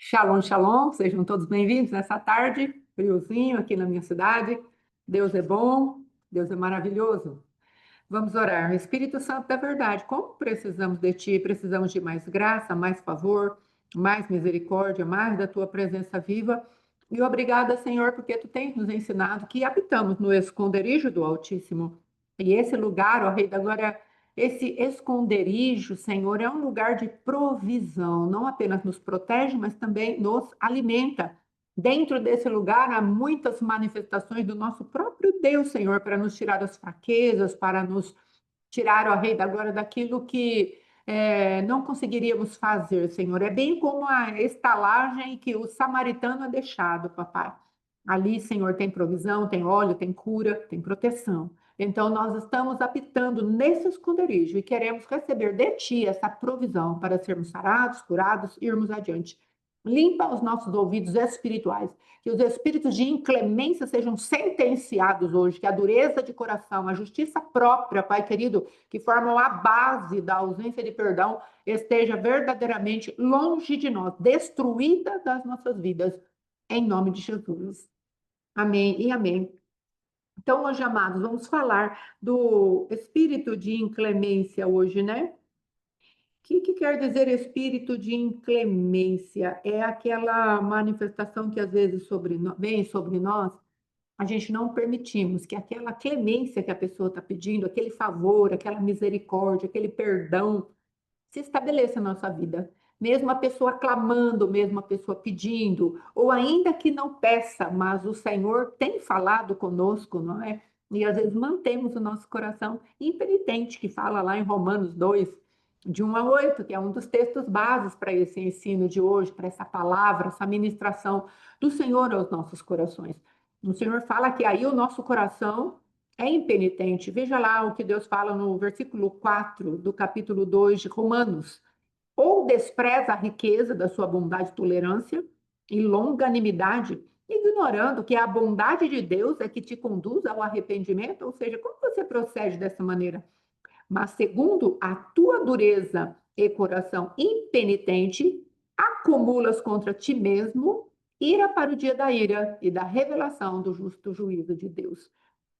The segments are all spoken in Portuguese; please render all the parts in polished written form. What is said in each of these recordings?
Shalom, shalom, sejam todos bem-vindos nessa tarde, friozinho aqui na minha cidade. Deus é bom, Deus é maravilhoso. Vamos orar. Espírito Santo da verdade, como precisamos de Ti, precisamos de mais graça, mais favor, mais misericórdia, mais da Tua presença viva. E obrigada, Senhor, porque Tu tens nos ensinado que habitamos no esconderijo do Altíssimo. E esse lugar, ó Rei da Glória, esse esconderijo, Senhor, é um lugar de provisão, não apenas nos protege, mas também nos alimenta. Dentro desse lugar há muitas manifestações do nosso próprio Deus, Senhor, para nos tirar das fraquezas, para nos tirar, ó Rei da Glória, daquilo que não conseguiríamos fazer, Senhor. É bem como a estalagem que o samaritano é deixado, papai. Ali, Senhor, tem provisão, tem óleo, tem cura, tem proteção. Então, nós estamos habitando nesse esconderijo e queremos receber de Ti essa provisão para sermos sarados, curados e irmos adiante. Limpa os nossos ouvidos espirituais, que os espíritos de inclemência sejam sentenciados hoje, que a dureza de coração, a justiça própria, Pai querido, que formam a base da ausência de perdão, esteja verdadeiramente longe de nós, destruída das nossas vidas, em nome de Jesus. Amém e amém. Então, hoje, amados, vamos falar do espírito de inclemência hoje, né? O que quer dizer espírito de inclemência? É aquela manifestação que às vezes vem sobre nós, a gente não permitimos que aquela clemência que a pessoa está pedindo, aquele favor, aquela misericórdia, aquele perdão, se estabeleça na nossa vida. Mesmo a pessoa clamando, mesmo a pessoa pedindo, ou ainda que não peça, mas o Senhor tem falado conosco, não é? E às vezes mantemos o nosso coração impenitente, que fala lá em Romanos 2, de 1 a 8, que é um dos textos bases para esse ensino de hoje, para essa palavra, essa ministração do Senhor aos nossos corações. O Senhor fala que aí o nosso coração é impenitente. Veja lá o que Deus fala no versículo 4 do capítulo 2 de Romanos. Ou despreza a riqueza da sua bondade e tolerância e longanimidade, ignorando que a bondade de Deus é que te conduz ao arrependimento, ou seja, como você procede dessa maneira? Mas segundo a tua dureza e coração impenitente, acumulas contra ti mesmo ira para o dia da ira e da revelação do justo juízo de Deus.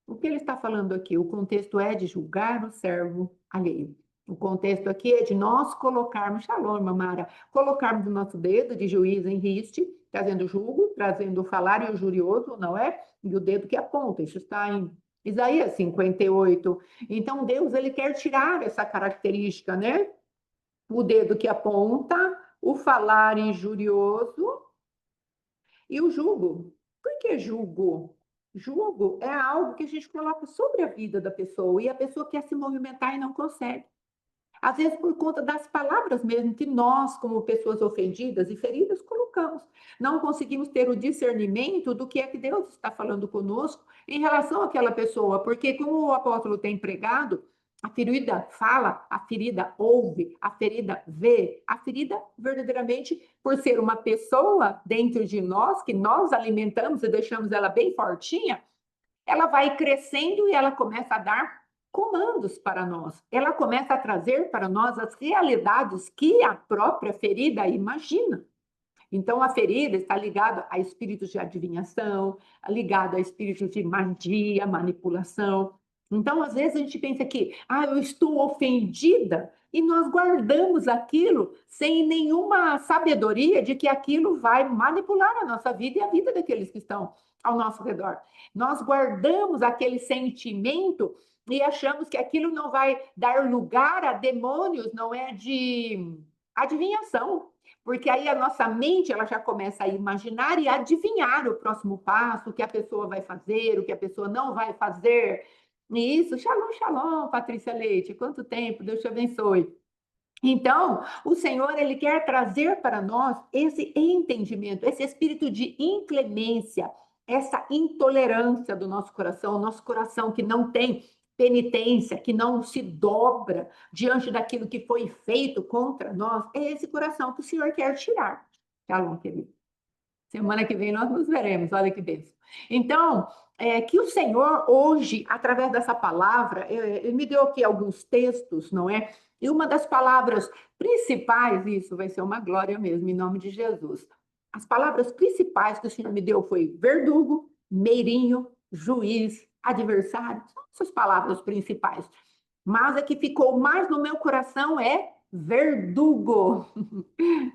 O que ele está falando aqui? O contexto é de julgar o servo alheio. O contexto aqui é de nós colocarmos, shalom, mamara, colocarmos o nosso dedo de juiz em riste, trazendo julgo, trazendo o falar e o jurioso, não é? E o dedo que aponta. Isso está em Isaías 58. Então, Deus, ele quer tirar essa característica, né? O dedo que aponta, o falar injurioso e o julgo. Por que julgo? Julgo é algo que a gente coloca sobre a vida da pessoa e a pessoa quer se movimentar e não consegue. Às vezes, por conta das palavras mesmo que nós, como pessoas ofendidas e feridas, colocamos. Não conseguimos ter o discernimento do que é que Deus está falando conosco em relação àquela pessoa, porque, como o apóstolo tem pregado, a ferida fala, a ferida ouve, a ferida vê, a ferida verdadeiramente, por ser uma pessoa dentro de nós, que nós alimentamos e deixamos ela bem fortinha, ela vai crescendo e ela começa a dar comandos para nós. Ela começa a trazer para nós as realidades que a própria ferida imagina. Então, a ferida está ligada a espíritos de adivinhação, ligada a espíritos de magia, manipulação. Então, às vezes a gente pensa que, eu estou ofendida, e nós guardamos aquilo sem nenhuma sabedoria de que aquilo vai manipular a nossa vida e a vida daqueles que estão ao nosso redor. Nós guardamos aquele sentimento e achamos que aquilo não vai dar lugar a demônios, não é de adivinhação, porque aí a nossa mente ela já começa a imaginar e adivinhar o próximo passo, o que a pessoa vai fazer, o que a pessoa não vai fazer. E isso, shalom, shalom, Patrícia Leite, quanto tempo, Deus te abençoe. Então, o Senhor, ele quer trazer para nós esse entendimento, esse espírito de inclemência, essa intolerância do nosso coração que não tem penitência, que não se dobra diante daquilo que foi feito contra nós, é esse coração que o Senhor quer tirar. Shalom, querido. Semana que vem nós nos veremos, olha que bênção. Então, que o Senhor hoje, através dessa palavra, ele me deu aqui alguns textos, não é? E uma das palavras principais, isso vai ser uma glória mesmo, em nome de Jesus. As palavras principais que o Senhor me deu foi verdugo, meirinho, juiz, adversário. São essas palavras principais. Mas a que ficou mais no meu coração é verdugo.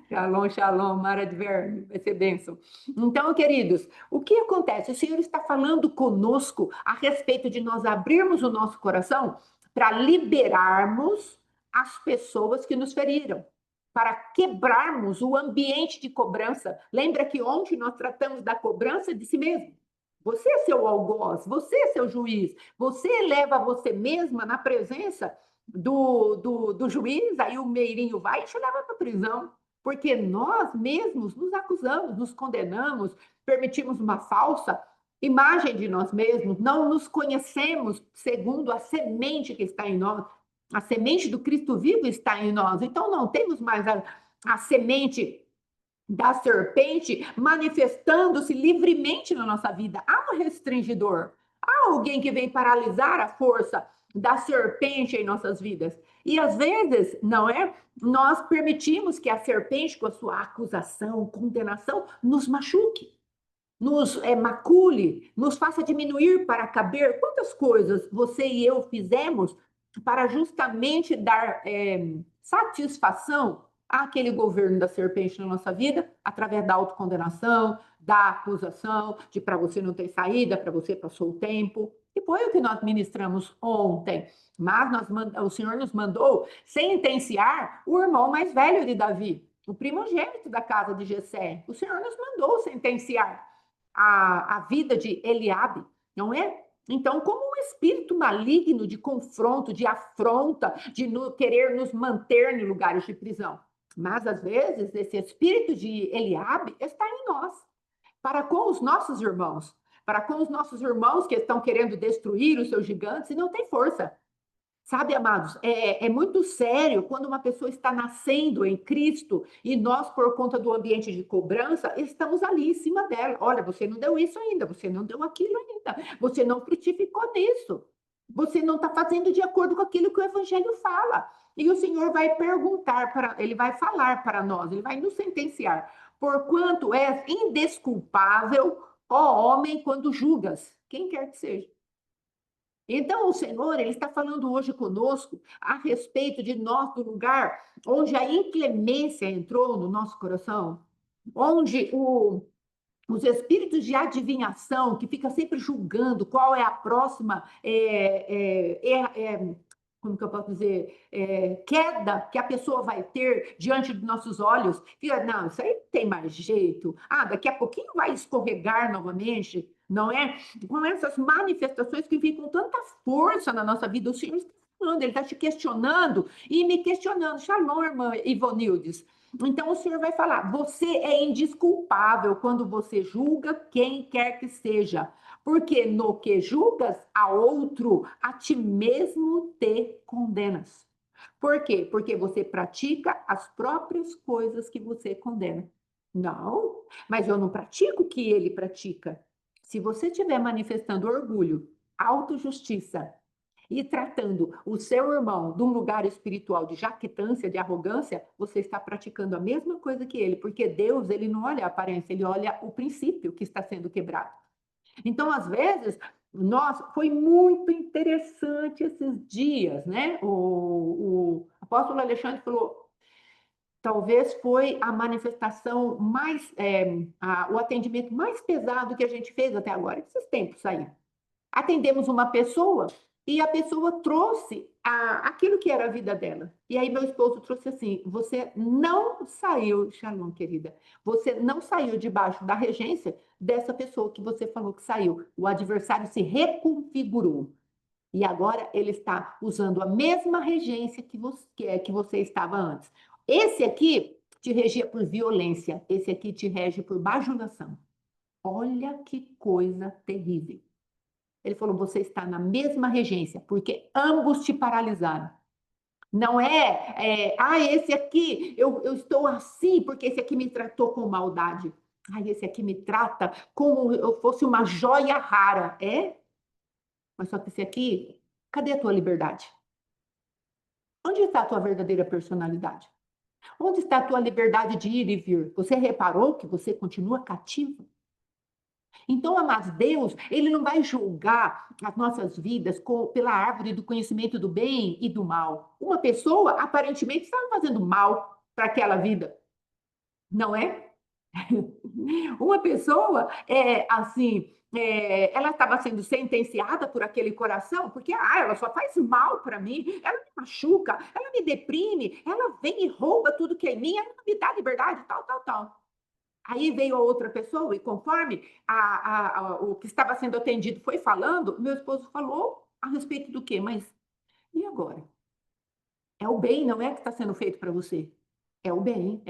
Shalom, shalom, Mara de Verne, vai ser bênção. Então, queridos, o que acontece? O Senhor está falando conosco a respeito de nós abrirmos o nosso coração para liberarmos as pessoas que nos feriram, para quebrarmos o ambiente de cobrança. Lembra que ontem nós tratamos da cobrança de si mesmo? Você é seu algoz, você é seu juiz, você leva você mesma na presença do juiz, aí o meirinho vai e te leva para a prisão, porque nós mesmos nos acusamos, nos condenamos, permitimos uma falsa imagem de nós mesmos, não nos conhecemos segundo a semente que está em nós, a semente do Cristo vivo está em nós, então não temos mais a semente da serpente manifestando-se livremente na nossa vida. Há um restringidor, há alguém que vem paralisar a força da serpente em nossas vidas. E às vezes, não é? Nós permitimos que a serpente, com a sua acusação, condenação, nos machuque, nos macule, nos faça diminuir para caber. Quantas coisas você e eu fizemos para justamente dar satisfação àquele governo da serpente na nossa vida, através da autocondenação, da acusação, de para você não ter saída, para você passou o tempo. E foi o que nós ministramos ontem. Mas o Senhor nos mandou sentenciar o irmão mais velho de Davi, o primogênito da casa de Jessé. O Senhor nos mandou sentenciar a vida de Eliabe, não é? Então, como um espírito maligno de confronto, de afronta, de querer nos manter em lugares de prisão. Mas, às vezes, esse espírito de Eliabe está em nós, para com os nossos irmãos, para com os nossos irmãos que estão querendo destruir os seus gigantes e não tem força. Sabe, amados, é muito sério quando uma pessoa está nascendo em Cristo e nós, por conta do ambiente de cobrança, estamos ali em cima dela. Olha, você não deu isso ainda, você não deu aquilo ainda, você não frutificou nisso, você não está fazendo de acordo com aquilo que o Evangelho fala. E o Senhor vai perguntar, ele vai falar para nós, ele vai nos sentenciar. Porquanto és indesculpável, ó homem, quando julgas, quem quer que seja. Então, o Senhor, ele está falando hoje conosco a respeito de nós, do lugar onde a inclemência entrou no nosso coração, onde os espíritos de adivinhação, que fica sempre julgando qual é a próxima, como que eu posso dizer, queda que a pessoa vai ter diante dos nossos olhos, fica, não, isso aí não tem mais jeito, daqui a pouquinho vai escorregar novamente, não é? Com essas manifestações que vêm com tanta força na nossa vida, o Senhor está falando, ele está te questionando e me questionando. Shalom, irmã Ivonildes. Então o Senhor vai falar: você é indesculpável quando você julga quem quer que seja, porque no que julgas a outro, a ti mesmo te condenas. Por quê? Porque você pratica as próprias coisas que você condena. Não, mas eu não pratico o que ele pratica. Se você estiver manifestando orgulho, autojustiça e tratando o seu irmão de um lugar espiritual de jactância, de arrogância, você está praticando a mesma coisa que ele, porque Deus, ele não olha a aparência, ele olha o princípio que está sendo quebrado. Então, às vezes, foi muito interessante esses dias, né? O apóstolo Alexandre falou, talvez foi a manifestação mais, o atendimento mais pesado que a gente fez até agora, esses tempos aí. Atendemos uma pessoa e a pessoa trouxe aquilo que era a vida dela. E aí meu esposo trouxe assim, você não saiu, Shalom, querida, você não saiu debaixo da regência dessa pessoa que você falou que saiu. O adversário se reconfigurou. E agora ele está usando a mesma regência que você estava antes. Esse aqui te regia por violência, esse aqui te rege por bajulação. Olha que coisa terrível. Ele falou, você está na mesma regência, porque ambos te paralisaram. Não esse aqui, eu estou assim, porque esse aqui me tratou com maldade. Esse aqui me trata como eu fosse uma joia rara. Mas só que esse aqui, cadê a tua liberdade? Onde está a tua verdadeira personalidade? Onde está a tua liberdade de ir e vir? Você reparou que você continua cativo? Então, amados, Deus, ele não vai julgar as nossas vidas pela árvore do conhecimento do bem e do mal. Uma pessoa, aparentemente, estava fazendo mal para aquela vida, não é? Uma pessoa, ela estava sendo sentenciada por aquele coração, porque ela só faz mal para mim, ela me machuca, ela me deprime, ela vem e rouba tudo que é minha, ela não me dá liberdade, tal, tal, tal. Aí veio a outra pessoa, e conforme o que estava sendo atendido foi falando, meu esposo falou a respeito do quê? Mas e agora? É o bem, não é que está sendo feito para você. É o bem,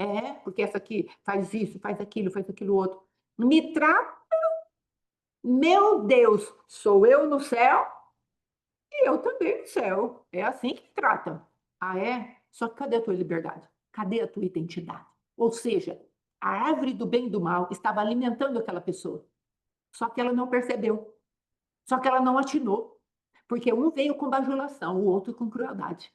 porque essa aqui faz isso, faz aquilo outro. Me trata, meu Deus, sou eu no céu e eu também no céu. É assim que trata. Ah, é? Só que cadê a tua liberdade? Cadê a tua identidade? Ou seja, a árvore do bem e do mal estava alimentando aquela pessoa. Só que ela não percebeu. Só que ela não atinou. Porque um veio com bajulação, o outro com crueldade.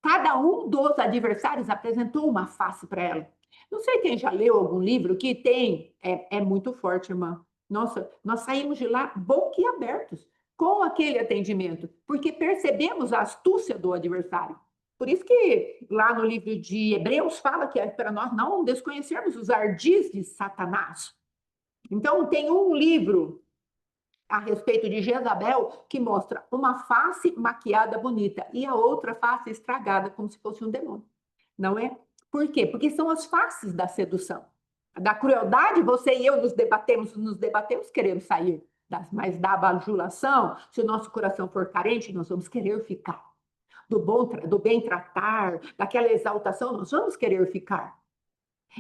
Cada um dos adversários apresentou uma face para ela. Não sei quem já leu algum livro que tem, é muito forte, irmã. Nossa, nós saímos de lá boquiabertos com aquele atendimento, porque percebemos a astúcia do adversário. Por isso que lá no livro de Hebreus fala que é para nós não desconhecermos os ardis de Satanás. Então, tem um livro a respeito de Jezabel que mostra uma face maquiada bonita e a outra face estragada, como se fosse um demônio. Não é? Por quê? Porque são as faces da sedução. Da crueldade, você e eu nos debatemos querendo sair. Mas da bajulação, se o nosso coração for carente, nós vamos querer ficar. Do bem tratar, daquela exaltação, nós vamos querer ficar.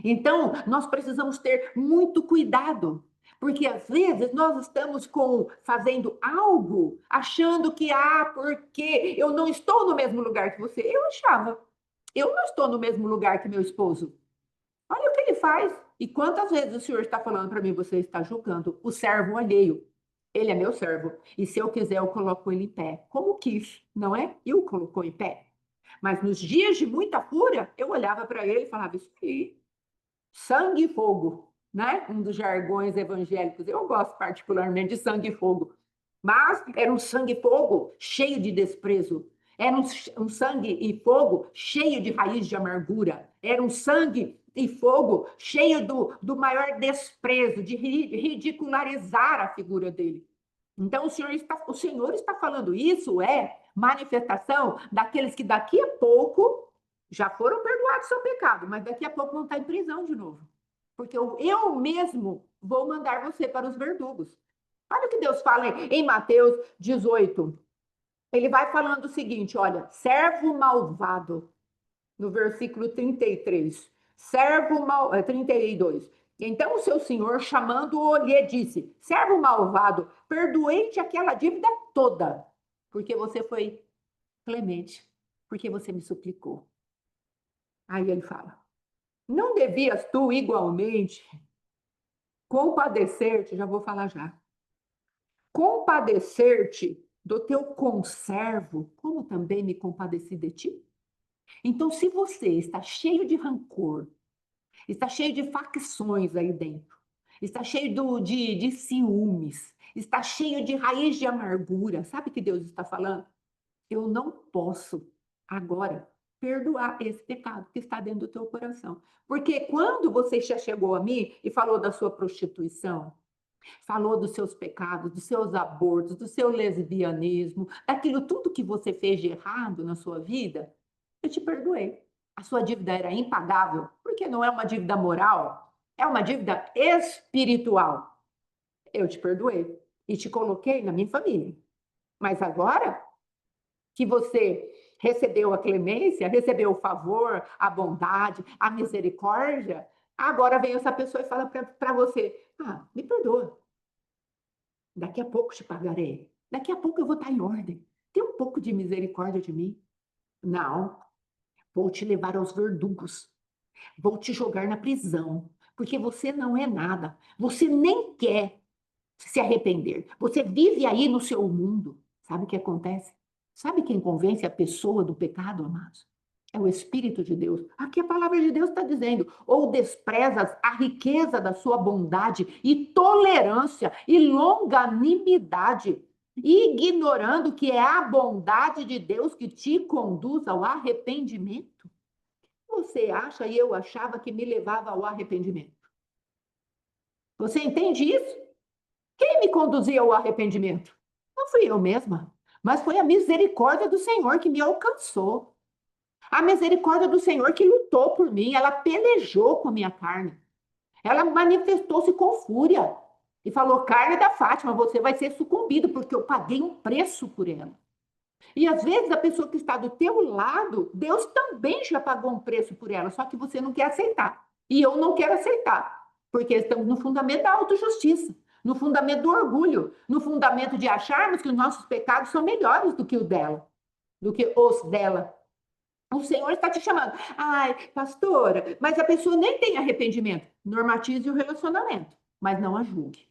Então, nós precisamos ter muito cuidado, porque às vezes nós estamos fazendo algo achando que, porque eu não estou no mesmo lugar que você. Eu achava. Eu não estou no mesmo lugar que meu esposo. Olha o que ele faz. E quantas vezes o senhor está falando para mim, você está julgando o servo alheio. Ele é meu servo. E se eu quiser, eu coloco ele em pé. Como quis, não é? E o colocou em pé. Mas nos dias de muita fúria, eu olhava para ele e falava, isso aí, sangue e fogo, né? Um dos jargões evangélicos. Eu gosto particularmente de sangue e fogo. Mas era um sangue e fogo cheio de desprezo. Era um sangue e fogo cheio de raiz de amargura. Era um sangue e fogo cheio do maior desprezo, de ridicularizar a figura dele. Então, o Senhor está falando isso, manifestação daqueles que daqui a pouco já foram perdoados seu pecado, mas daqui a pouco vão estar em prisão de novo. Porque eu mesmo vou mandar você para os verdugos. Olha o que Deus fala em Mateus 18. Ele vai falando o seguinte: olha, servo malvado, no versículo 33. Servo mal, 32. Então o seu senhor, chamando-o, lhe disse: servo malvado, perdoei-te aquela dívida toda, porque você foi clemente, porque você me suplicou. Aí ele fala: não devias tu igualmente compadecer-te, já vou falar já, compadecer-te do teu conservo, como também me compadeci de ti? Então, se você está cheio de rancor, está cheio de facções aí dentro, está cheio de ciúmes, está cheio de raiz de amargura, sabe o que Deus está falando? Eu não posso agora perdoar esse pecado que está dentro do teu coração. Porque quando você já chegou a mim e falou da sua prostituição, falou dos seus pecados, dos seus abortos, do seu lesbianismo, daquilo tudo que você fez de errado na sua vida, eu te perdoei. A sua dívida era impagável, porque não é uma dívida moral, é uma dívida espiritual. Eu te perdoei e te coloquei na minha família. Mas agora que você recebeu a clemência, recebeu o favor, a bondade, a misericórdia, agora vem essa pessoa e fala para você: me perdoa. Daqui a pouco te pagarei. Daqui a pouco eu vou estar em ordem. Tem um pouco de misericórdia de mim? Não. Vou te levar aos verdugos. Vou te jogar na prisão. Porque você não é nada. Você nem quer se arrepender. Você vive aí no seu mundo. Sabe o que acontece? Sabe quem convence a pessoa do pecado, amados? É o Espírito de Deus. Aqui a palavra de Deus está dizendo: ou desprezas a riqueza da sua bondade e tolerância e longanimidade, ignorando que é a bondade de Deus que te conduz ao arrependimento? Você acha e eu achava que me levava ao arrependimento? Você entende isso? Quem me conduzia ao arrependimento? Não fui eu mesma, mas foi a misericórdia do Senhor que me alcançou. A misericórdia do Senhor que lutou por mim, ela pelejou com a minha carne. Ela manifestou-se com fúria e falou: carne da Fátima, você vai ser sucumbido, porque eu paguei um preço por ela. E às vezes a pessoa que está do teu lado, Deus também já pagou um preço por ela, só que você não quer aceitar. E eu não quero aceitar, porque estamos no fundamento da autojustiça, no fundamento do orgulho, no fundamento de acharmos que os nossos pecados são melhores do que o dela, do que os dela. O Senhor está te chamando. Ai, pastora, mas a pessoa nem tem arrependimento. Normatize o relacionamento, mas não a julgue.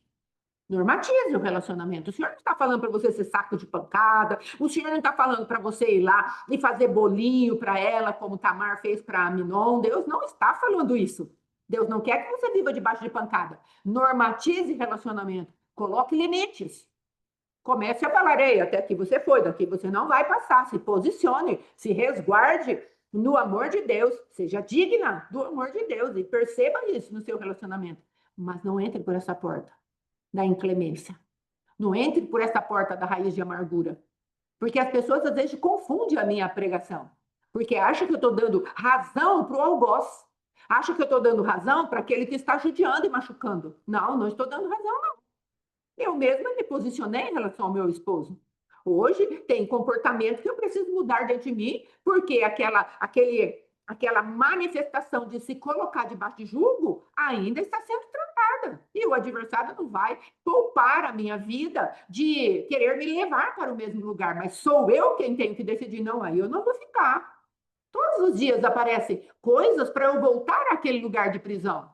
Normatize o relacionamento. O Senhor não está falando para você ser saco de pancada. O Senhor não está falando para você ir lá e fazer bolinho para ela, como Tamar fez para Aminon. Deus não está falando isso. Deus não quer que você viva debaixo de pancada. Normatize relacionamento. Coloque limites. Comece a falar: ei, até aqui você foi, daqui você não vai passar. Se posicione, se resguarde no amor de Deus. Seja digna do amor de Deus e perceba isso no seu relacionamento. Mas não entre por essa porta da inclemência. Não entre por essa porta da raiz de amargura. Porque as pessoas às vezes confundem a minha pregação. Porque acham que eu estou dando razão para o algoz. Acham que eu estou dando razão para aquele que está judiando e machucando. Não, não estou dando razão, não. Eu mesma me posicionei em relação ao meu esposo. Hoje tem comportamento que eu preciso mudar dentro de mim, porque aquela manifestação de se colocar debaixo de julgo ainda está sendo tratada. E o adversário não vai poupar a minha vida de querer me levar para o mesmo lugar, mas sou eu quem tenho que decidir. Não, aí eu não vou ficar. Todos os dias aparecem coisas para eu voltar àquele lugar de prisão,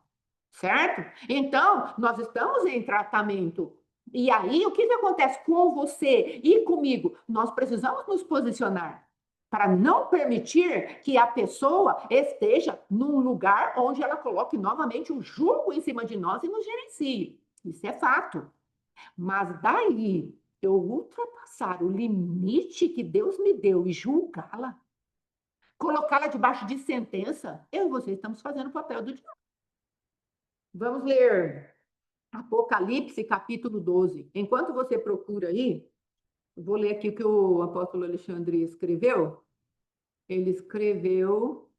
certo? Então, nós estamos em tratamento. E aí, o que acontece com você e comigo? Nós precisamos nos posicionar para não permitir que a pessoa esteja num lugar onde ela coloque novamente o jugo em cima de nós e nos gerencie. Isso é fato. Mas daí eu ultrapassar o limite que Deus me deu e julgá-la, colocá-la debaixo de sentença, eu e você estamos fazendo o papel do diabo. Vamos ler Apocalipse, capítulo 12. Enquanto você procura aí, eu vou ler aqui o que o apóstolo Alexandre escreveu. Ele escreveu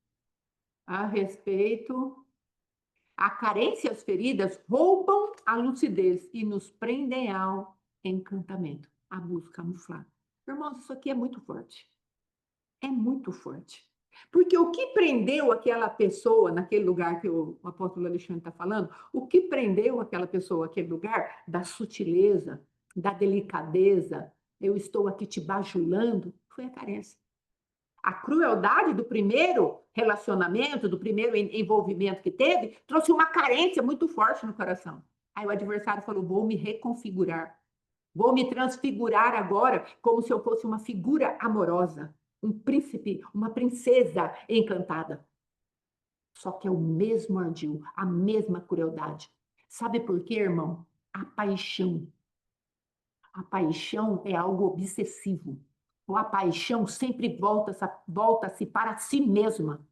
a respeito: a carência e as feridas roubam a lucidez e nos prendem ao encantamento, a busca camuflada. Irmãos, isso aqui é muito forte. É muito forte. Porque o que prendeu aquela pessoa naquele lugar que o apóstolo Alexandre está falando, o que prendeu aquela pessoa naquele lugar da sutileza, da delicadeza, eu estou aqui te bajulando, foi a carência. A crueldade do primeiro relacionamento, do primeiro envolvimento que teve, trouxe uma carência muito forte no coração. Aí o adversário falou: vou me reconfigurar. Vou me transfigurar agora como se eu fosse uma figura amorosa, um príncipe, uma princesa encantada. Só que é o mesmo ardil, a mesma crueldade. Sabe por quê, irmão? A paixão. A paixão é algo obsessivo. A paixão sempre volta-se para si mesma.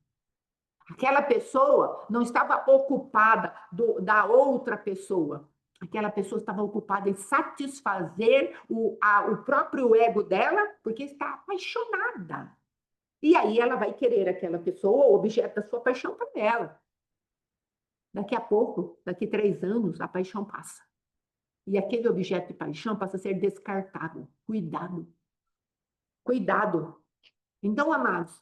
Aquela pessoa não estava ocupada da outra pessoa. Aquela pessoa estava ocupada em satisfazer o próprio ego dela, porque está apaixonada. E aí ela vai querer aquela pessoa, o objeto da sua paixão, para ela. Daqui a pouco, daqui 3 anos, a paixão passa. E aquele objeto de paixão passa a ser descartado. Cuidado. Cuidado. Então, amados,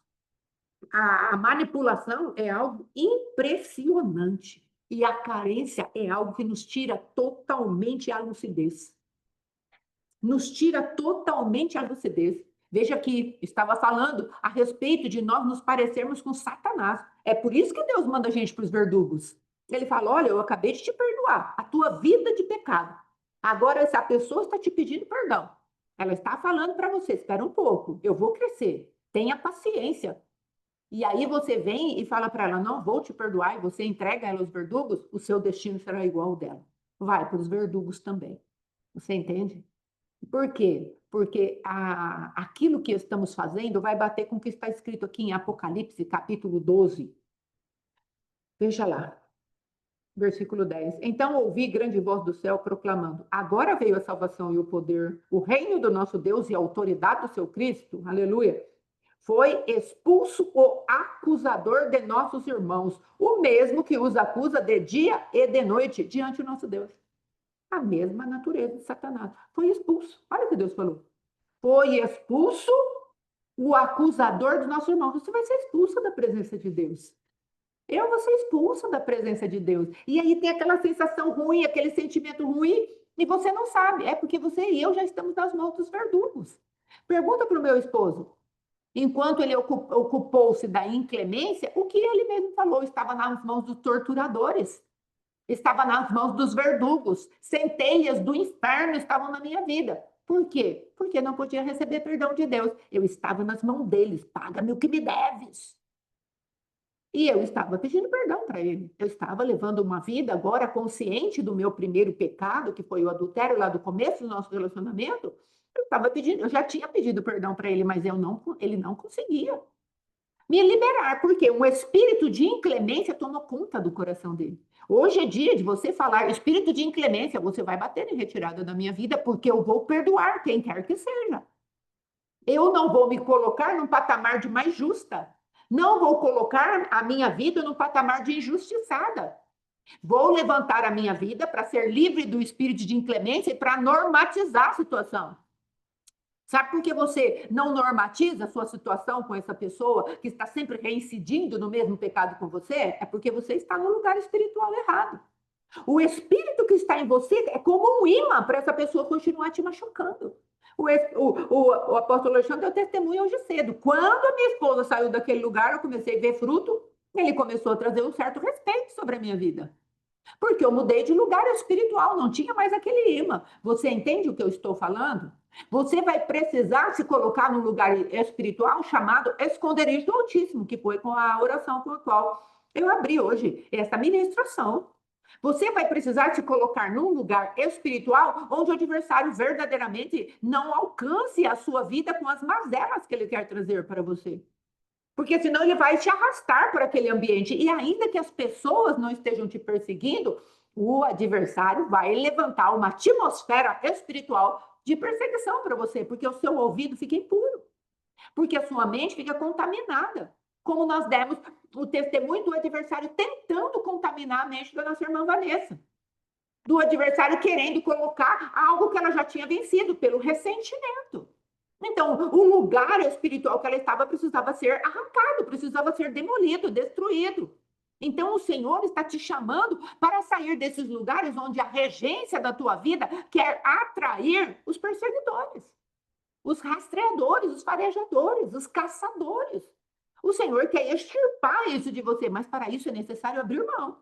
a manipulação é algo impressionante. E a carência é algo que nos tira totalmente a lucidez. Nos tira totalmente a lucidez. Veja que estava falando a respeito de nós nos parecermos com Satanás. É por isso que Deus manda a gente para os verdugos. Ele fala: olha, eu acabei de te perdoar a tua vida de pecado. Agora, essa pessoa está te pedindo perdão. Ela está falando para você: espera um pouco, eu vou crescer. Tenha paciência. e aí você vem e fala para ela, não vou te perdoar, e você entrega ela aos verdugos, o seu destino será igual ao dela. Vai para os verdugos também. Você entende? Por quê? Porque aquilo que estamos fazendo vai bater com o que está escrito aqui em Apocalipse, capítulo 12. Veja lá, versículo 10. Então ouvi grande voz do céu proclamando: agora veio a salvação e o poder, o reino do nosso Deus e a autoridade do seu Cristo. Aleluia. Foi expulso o acusador de nossos irmãos, o mesmo que os acusa de dia e de noite diante do nosso Deus. A mesma natureza de Satanás. Foi expulso. Olha o que Deus falou. Foi expulso o acusador dos nossos irmãos. Você vai ser expulsa da presença de Deus. Eu vou ser expulsa da presença de Deus. E aí tem aquela sensação ruim, aquele sentimento ruim, e você não sabe. É porque você e eu já estamos nas mãos dos verdugos. Pergunta para o meu esposo. Enquanto ele ocupou-se da inclemência, o que ele mesmo falou estava nas mãos dos torturadores, estava nas mãos dos verdugos, centelhas do inferno estavam na minha vida. Por quê? Porque não podia receber perdão de Deus. Eu estava nas mãos deles, paga-me o que me deves. E eu estava pedindo perdão para ele. Eu estava levando uma vida agora consciente do meu primeiro pecado, que foi o adultério lá do começo do nosso relacionamento. Eu estava pedindo, eu já tinha pedido perdão para ele, mas ele não conseguia me liberar, porque um espírito de inclemência tomou conta do coração dele. Hoje é dia de você falar, espírito de inclemência, você vai bater em retirada da minha vida, porque eu vou perdoar quem quer que seja. Eu não vou me colocar num patamar de mais justa. Não vou colocar a minha vida num patamar de injustiçada. Vou levantar a minha vida para ser livre do espírito de inclemência e para normatizar a situação. Sabe por que você não normatiza a sua situação com essa pessoa que está sempre reincidindo no mesmo pecado com você? É porque você está no lugar espiritual errado. O espírito que está em você é como um imã para essa pessoa continuar te machucando. O apóstolo Alexandre deu testemunho hoje cedo. Quando a minha esposa saiu daquele lugar, eu comecei a ver fruto, ele começou a trazer um certo respeito sobre a minha vida. Porque eu mudei de lugar espiritual, não tinha mais aquele imã. Você entende o que eu estou falando? Você vai precisar se colocar num lugar espiritual chamado esconderijo do Altíssimo, que foi com a oração com a qual eu abri hoje essa ministração. Você vai precisar se colocar num lugar espiritual onde o adversário verdadeiramente não alcance a sua vida com as mazelas que ele quer trazer para você. Porque senão ele vai te arrastar por aquele ambiente. E ainda que as pessoas não estejam te perseguindo, o adversário vai levantar uma atmosfera espiritual de perseguição para você, porque o seu ouvido fica impuro, porque a sua mente fica contaminada. Como nós demos o testemunho do adversário tentando contaminar a mente da nossa irmã Vanessa. Do adversário querendo colocar algo que ela já tinha vencido pelo ressentimento. Então, o lugar espiritual que ela estava precisava ser arrancado, precisava ser demolido, destruído. Então, o Senhor está te chamando para sair desses lugares onde a regência da tua vida quer atrair os perseguidores, os rastreadores, os farejadores, os caçadores. O Senhor quer extirpar isso de você, mas para isso é necessário abrir mão.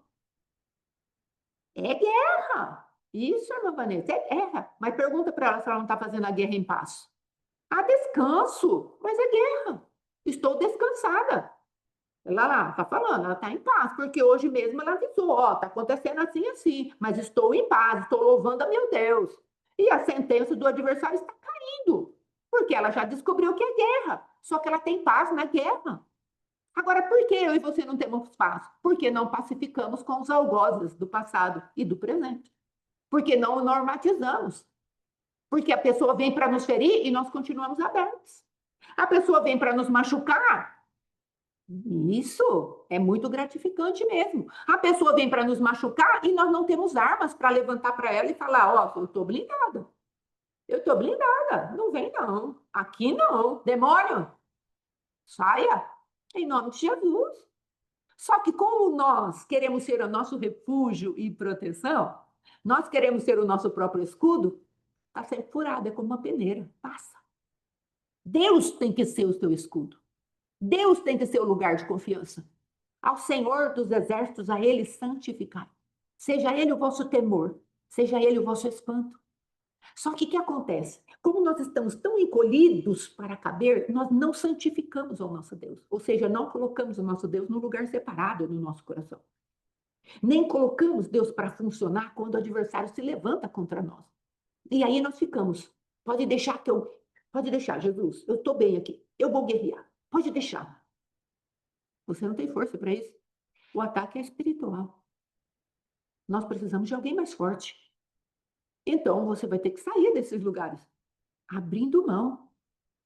É guerra. Isso, irmã Vanessa, é guerra. Mas pergunta para ela se ela não está fazendo a guerra em paz. Há descanso, mas é guerra. Estou descansada. Ela lá está falando, ela está em paz, porque hoje mesmo ela avisou, ó, está acontecendo assim, assim, mas estou em paz, estou louvando a meu Deus. E a sentença do adversário está caindo, porque ela já descobriu que é guerra, só que ela tem paz na guerra. Agora, por que eu e você não temos paz? Porque não pacificamos com os algozes do passado e do presente. Porque não normatizamos. Porque a pessoa vem para nos ferir e nós continuamos abertos. A pessoa vem para nos machucar. Isso é muito gratificante mesmo. A pessoa vem para nos machucar e nós não temos armas para levantar para ela e falar: ó, eu estou blindada. Eu estou blindada. Não vem, não. Aqui não. Demônio, saia. Em nome de Jesus. Só que como nós queremos ser o nosso refúgio e proteção, nós queremos ser o nosso próprio escudo, está sempre furado, é como uma peneira, passa. Deus tem que ser o seu escudo. Deus tem que ser o lugar de confiança. Ao Senhor dos exércitos, a Ele santificar. Seja Ele o vosso temor, seja Ele o vosso espanto. Só que o que acontece? Como nós estamos tão encolhidos para caber, nós não santificamos ao nosso Deus. Ou seja, não colocamos o nosso Deus num lugar separado no nosso coração. Nem colocamos Deus para funcionar quando o adversário se levanta contra nós. E aí nós ficamos. Pode deixar que eu. Pode deixar, Jesus. Eu estou bem aqui. Eu vou guerrear. Pode deixar. Você não tem força para isso. O ataque é espiritual. Nós precisamos de alguém mais forte. Então você vai ter que sair desses lugares, abrindo mão.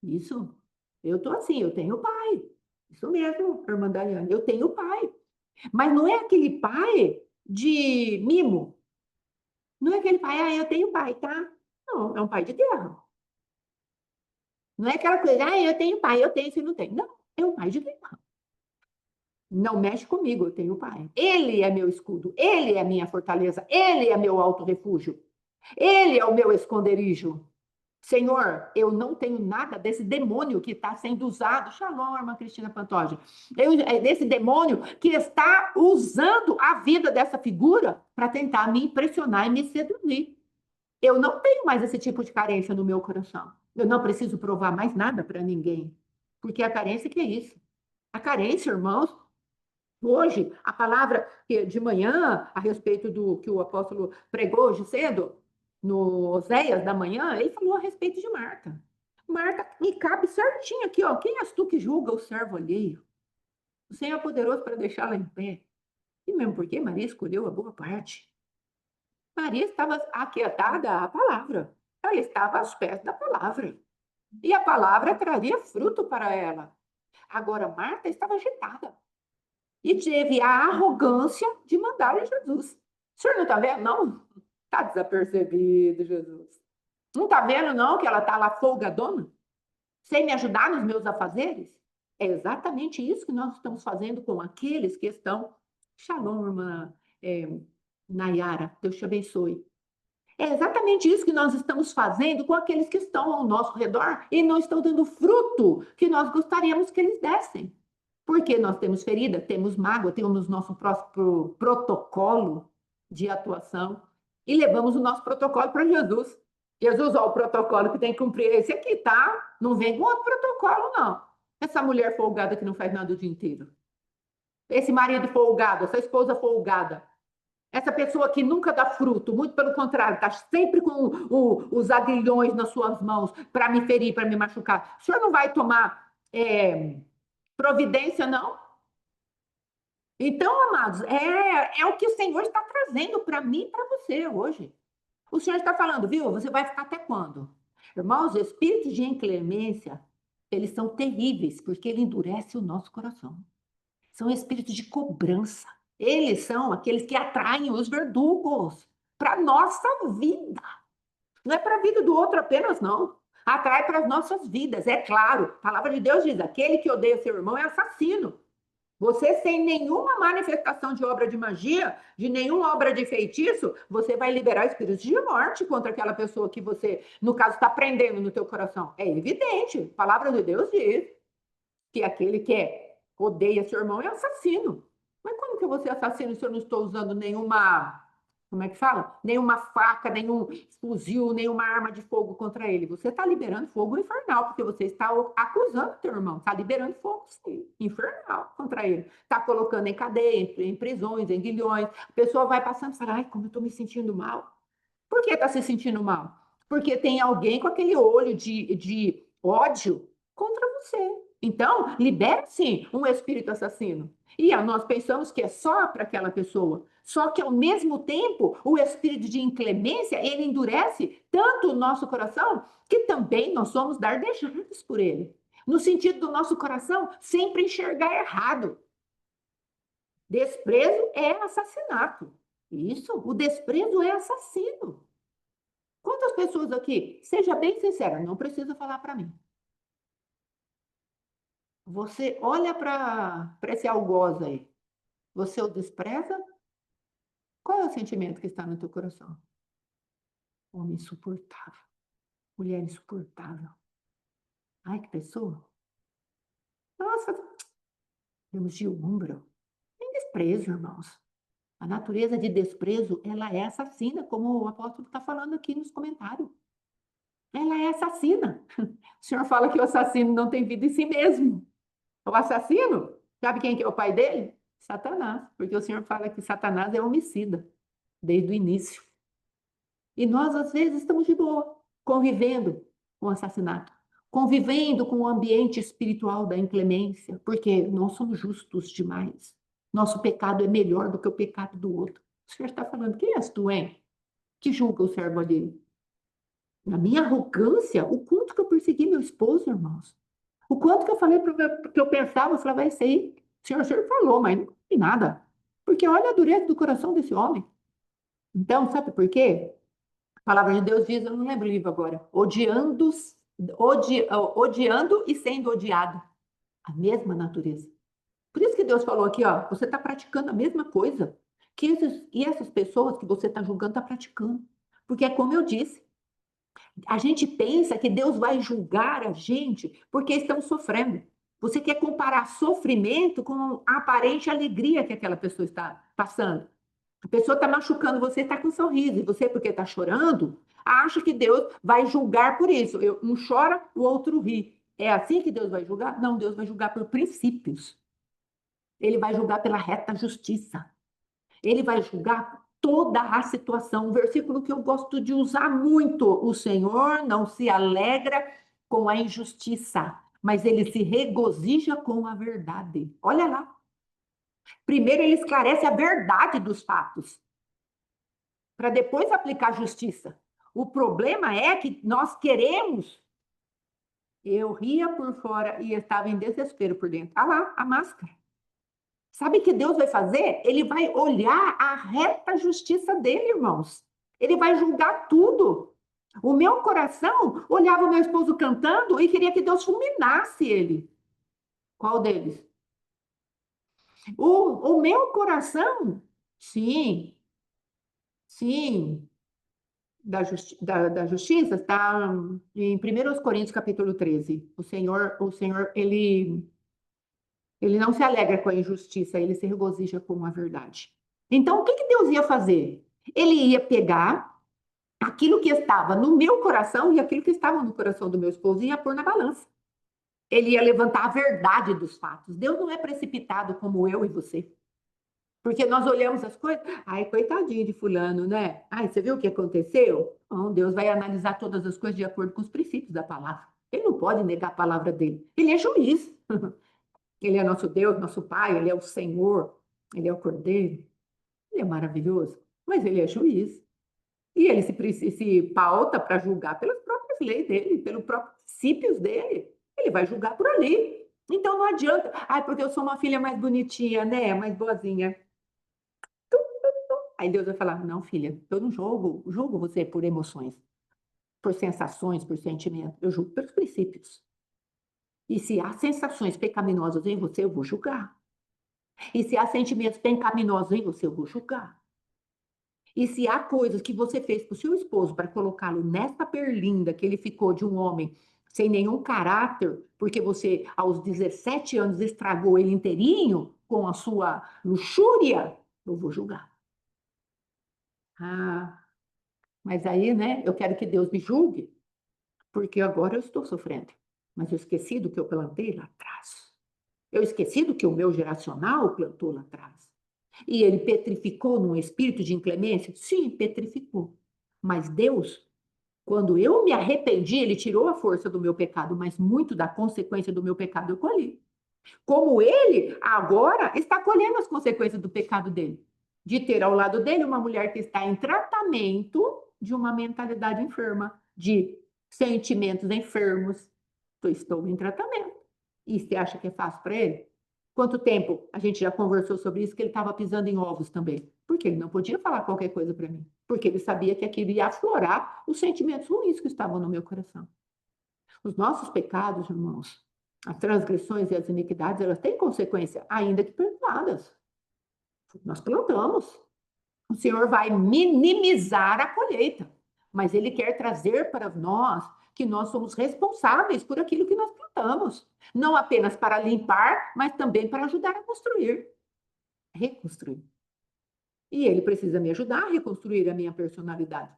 Isso. Eu estou assim, eu tenho pai. Isso mesmo, irmã Daiane, eu tenho pai. Mas não é aquele pai de mimo. Não é aquele pai, eu tenho pai, tá? Não, é um pai de guerra. Não é aquela coisa, eu tenho pai, eu tenho, você não tem. Não, é um pai de guerra. Não mexe comigo, eu tenho pai. Ele é meu escudo, ele é a minha fortaleza, ele é meu alto refúgio, ele é o meu esconderijo. Senhor, eu não tenho nada desse demônio que está sendo usado. Shalom, irmã Cristina Pantoja. Desse demônio que está usando a vida dessa figura para tentar me impressionar e me seduzir. Eu não tenho mais esse tipo de carência no meu coração. Eu não preciso provar mais nada para ninguém. Porque a carência que é isso? A carência, irmãos, hoje, a palavra de manhã, a respeito do que o apóstolo pregou hoje cedo, no Oséias da manhã, ele falou a respeito de Marta. Marta, me cabe certinho aqui, ó. Quem és tu que julga o servo alheio? O Senhor é poderoso para deixá-la em pé. E mesmo porque Maria escolheu a boa parte. Maria estava aquietada à palavra. Ela estava aos pés da palavra. E a palavra traria fruto para ela. Agora, Marta estava agitada. E teve a arrogância de mandar Jesus. O senhor não está vendo, não? Está desapercebido, Jesus. Não está vendo, não, que ela está lá folgadona? Sem me ajudar nos meus afazeres? É exatamente isso que nós estamos fazendo com aqueles que estão. Shalom, irmã Nayara, Deus te abençoe. É exatamente isso que nós estamos fazendo com aqueles que estão ao nosso redor e não estão dando fruto que nós gostaríamos que eles dessem. Porque nós temos ferida, temos mágoa, temos nosso próprio protocolo de atuação e levamos o nosso protocolo para Jesus. Jesus, ó, o protocolo que tem que cumprir é esse aqui, tá? Não vem com outro protocolo, não. Essa mulher folgada que não faz nada o dia inteiro. Esse marido folgado, essa esposa folgada. Essa pessoa que nunca dá fruto, muito pelo contrário, está sempre com os aguilhões nas suas mãos para me ferir, para me machucar. O senhor não vai tomar providência, não? Então, amados, é o que o Senhor está trazendo para mim e para você hoje. O Senhor está falando, viu? Você vai ficar até quando? Irmãos, espíritos de inclemência, eles são terríveis, porque ele endurece o nosso coração. São espíritos de cobrança. Eles são aqueles que atraem os verdugos para a nossa vida. Não é para a vida do outro apenas, não. Atrai para as nossas vidas, é claro. A palavra de Deus diz: aquele que odeia seu irmão é assassino. Você, sem nenhuma manifestação de obra de magia, de nenhuma obra de feitiço, você vai liberar espíritos de morte contra aquela pessoa que você, no caso, está prendendo no teu coração. É evidente. A palavra de Deus diz que aquele que odeia seu irmão é assassino. Mas como que eu vou ser assassino se eu não estou usando nenhuma, como é que fala? Nenhuma faca, nenhum fuzil, nenhuma arma de fogo contra ele. Você está liberando fogo infernal, porque você está acusando teu irmão, está liberando fogo, sim, infernal contra ele. Está colocando em cadeia, em prisões, em guilhões. A pessoa vai passando e fala, ai, como eu estou me sentindo mal. Por que está se sentindo mal? Porque tem alguém com aquele olho de ódio contra você. Então, libera sim um espírito assassino. E nós pensamos que é só para aquela pessoa. Só que, ao mesmo tempo, o espírito de inclemência, ele endurece tanto o nosso coração, que também nós somos dardejados por ele. No sentido do nosso coração sempre enxergar errado. Desprezo é assassinato. Isso, o desprezo é assassino. Quantas pessoas aqui, seja bem sincera, não precisa falar para mim. Você olha para esse algoz aí, você o despreza? Qual é o sentimento que está no teu coração? Homem insuportável, mulher insuportável. Ai, que pessoa. Nossa, temos de ombro. Tem desprezo, irmãos. A natureza de desprezo, ela é assassina, como o apóstolo está falando aqui nos comentários. ela é assassina. O Senhor fala que o assassino não tem vida em si mesmo. O assassino, sabe quem que é o pai dele? Satanás, porque o Senhor fala que Satanás é homicida desde o início. E nós, às vezes, estamos de boa, convivendo com o assassinato, convivendo com o ambiente espiritual da inclemência, porque nós somos justos demais. Nosso pecado é melhor do que o pecado do outro. O Senhor está falando, quem és tu, hein? Que julga o servo alheio? Na minha arrogância, o quanto que eu persegui meu esposo, irmãos. O quanto que eu falei para que eu pensava, eu falava, vai ser, o senhor falou, mas não tem nada. Porque olha a dureza do coração desse homem. Então, sabe por quê? A palavra de Deus diz, eu não lembro o livro agora, odiando e sendo odiado. A mesma natureza. Por isso que Deus falou aqui, ó, você está praticando a mesma coisa e essas pessoas que você está julgando estão praticando. Porque é como eu disse, a gente pensa que Deus vai julgar a gente porque estamos sofrendo. Você quer comparar sofrimento com a aparente alegria que aquela pessoa está passando. A pessoa está machucando você, está com um sorriso, e você, porque está chorando, acha que Deus vai julgar por isso. Um chora, o outro ri. É assim que Deus vai julgar? Não, Deus vai julgar por princípios. Ele vai julgar pela reta justiça. Ele vai julgar toda a situação. Um versículo que eu gosto de usar muito: o Senhor não se alegra com a injustiça, mas ele se regozija com a verdade. Olha lá. Primeiro ele esclarece a verdade dos fatos, para depois aplicar a justiça. O problema é que nós queremos. Eu ria por fora e estava em desespero por dentro. Ah lá, a máscara. Sabe o que Deus vai fazer? Ele vai olhar a reta justiça dele, irmãos. Ele vai julgar tudo. O meu coração olhava o meu esposo cantando e queria que Deus fulminasse ele. Qual deles? O meu coração, sim, sim, da justiça está em 1 Coríntios capítulo 13. O Senhor, ele não se alegra com a injustiça, ele se regozija com a verdade. Então, o que que Deus ia fazer? Ele ia pegar aquilo que estava no meu coração e aquilo que estava no coração do meu esposo e ia pôr na balança. Ele ia levantar a verdade dos fatos. Deus não é precipitado como eu e você. Porque nós olhamos as coisas, ai, coitadinho de fulano, né? Ai, você viu o que aconteceu? Não, Deus vai analisar todas as coisas de acordo com os princípios da palavra. Ele não pode negar a palavra dele. Ele é juiz. Ele é nosso Deus, nosso Pai, ele é o Senhor, ele é o Cordeiro. Ele é maravilhoso, mas ele é juiz. E ele se pauta para julgar pelas próprias leis dele, pelos próprios princípios dele. Ele vai julgar por ali. Então não adianta, ai, porque eu sou uma filha mais bonitinha, né? Mais boazinha. Aí Deus vai falar: não, filha, eu não julgo você por emoções, por sensações, por sentimentos. Eu julgo pelos princípios. E se há sensações pecaminosas em você, eu vou julgar. E se há sentimentos pecaminosos em você, eu vou julgar. E se há coisas que você fez para o seu esposo para colocá-lo nessa berlinda que ele ficou de um homem sem nenhum caráter, porque você, aos 17 anos, estragou ele inteirinho com a sua luxúria, eu vou julgar. Ah, mas aí, né, eu quero que Deus me julgue, porque agora eu estou sofrendo. Mas eu esqueci do que eu plantei lá atrás. Eu esqueci do que o meu geracional plantou lá atrás. E ele petrificou num espírito de inclemência? Sim, petrificou. Mas Deus, quando eu me arrependi, ele tirou a força do meu pecado, mas muito da consequência do meu pecado eu colhi. Como ele agora está colhendo as consequências do pecado dele, de ter ao lado dele uma mulher que está em tratamento de uma mentalidade enferma, de sentimentos enfermos. Eu estou em tratamento. E você acha que é fácil para ele? Quanto tempo a gente já conversou sobre isso, que ele estava pisando em ovos também? Porque ele não podia falar qualquer coisa para mim. Porque ele sabia que aquilo ia aflorar os sentimentos ruins que estavam no meu coração. Os nossos pecados, irmãos, as transgressões e as iniquidades, elas têm consequência, ainda que perdoadas. Nós plantamos. O Senhor vai minimizar a colheita, mas Ele quer trazer para nós que nós somos responsáveis por aquilo que nós plantamos. Não apenas para limpar, mas também para ajudar a construir, reconstruir. E Ele precisa me ajudar a reconstruir a minha personalidade.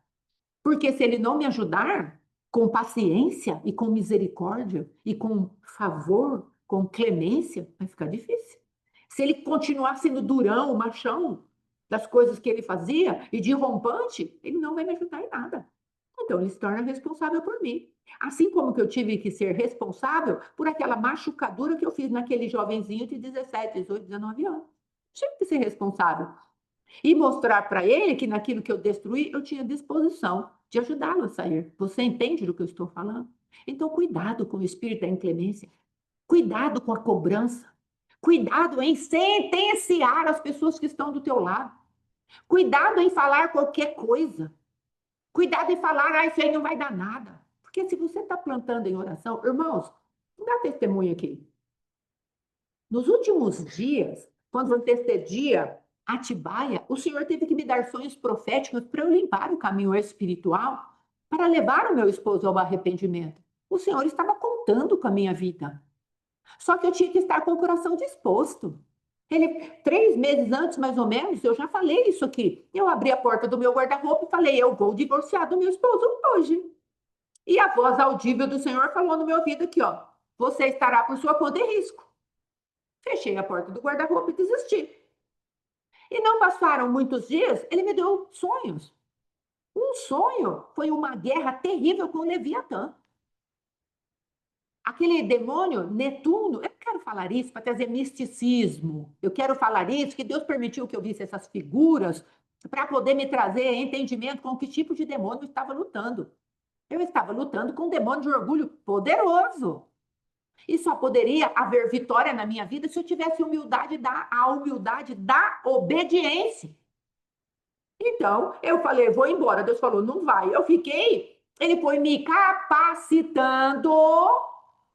Porque se Ele não me ajudar, com paciência e com misericórdia e com favor, com clemência, vai ficar difícil. Se ele continuar sendo durão, machão das coisas que ele fazia e de rompante, ele não vai me ajudar em nada. Então ele se torna responsável por mim. Assim como que eu tive que ser responsável por aquela machucadura que eu fiz naquele jovenzinho de 17, 18, 19 anos. Tive que ser responsável. E mostrar para ele que naquilo que eu destruí, eu tinha disposição de ajudá-lo a sair. Você entende do que eu estou falando? Então, cuidado com o espírito da inclemência. Cuidado com a cobrança. Cuidado em sentenciar as pessoas que estão do teu lado. Cuidado em falar qualquer coisa. Cuidado em falar, isso aí não vai dar nada. Porque se você está plantando em oração, irmãos, vou dar testemunho aqui. Nos últimos dias, quando antecedia Atibaia, o Senhor teve que me dar sonhos proféticos para eu limpar o caminho espiritual, para levar o meu esposo ao arrependimento. O Senhor estava contando com a minha vida. Só que eu tinha que estar com o coração disposto. 3 meses antes, mais ou menos, eu já falei isso aqui. Eu abri a porta do meu guarda-roupa e falei, eu vou divorciar do meu esposo hoje. E a voz audível do Senhor falou no meu ouvido aqui, ó, você estará por sua conta e risco. Fechei a porta do guarda-roupa e desisti. E não passaram muitos dias, ele me deu sonhos. Um sonho foi uma guerra terrível com o Leviatã. Aquele demônio, Netuno, eu quero falar isso para trazer misticismo. Eu quero falar isso, que Deus permitiu que eu visse essas figuras para poder me trazer entendimento com que tipo de demônio eu estava lutando. Eu estava lutando com um demônio de orgulho poderoso. E só poderia haver vitória na minha vida se eu tivesse a humildade da obediência. Então, eu falei, vou embora. Deus falou, não vai. Eu fiquei, ele foi me capacitando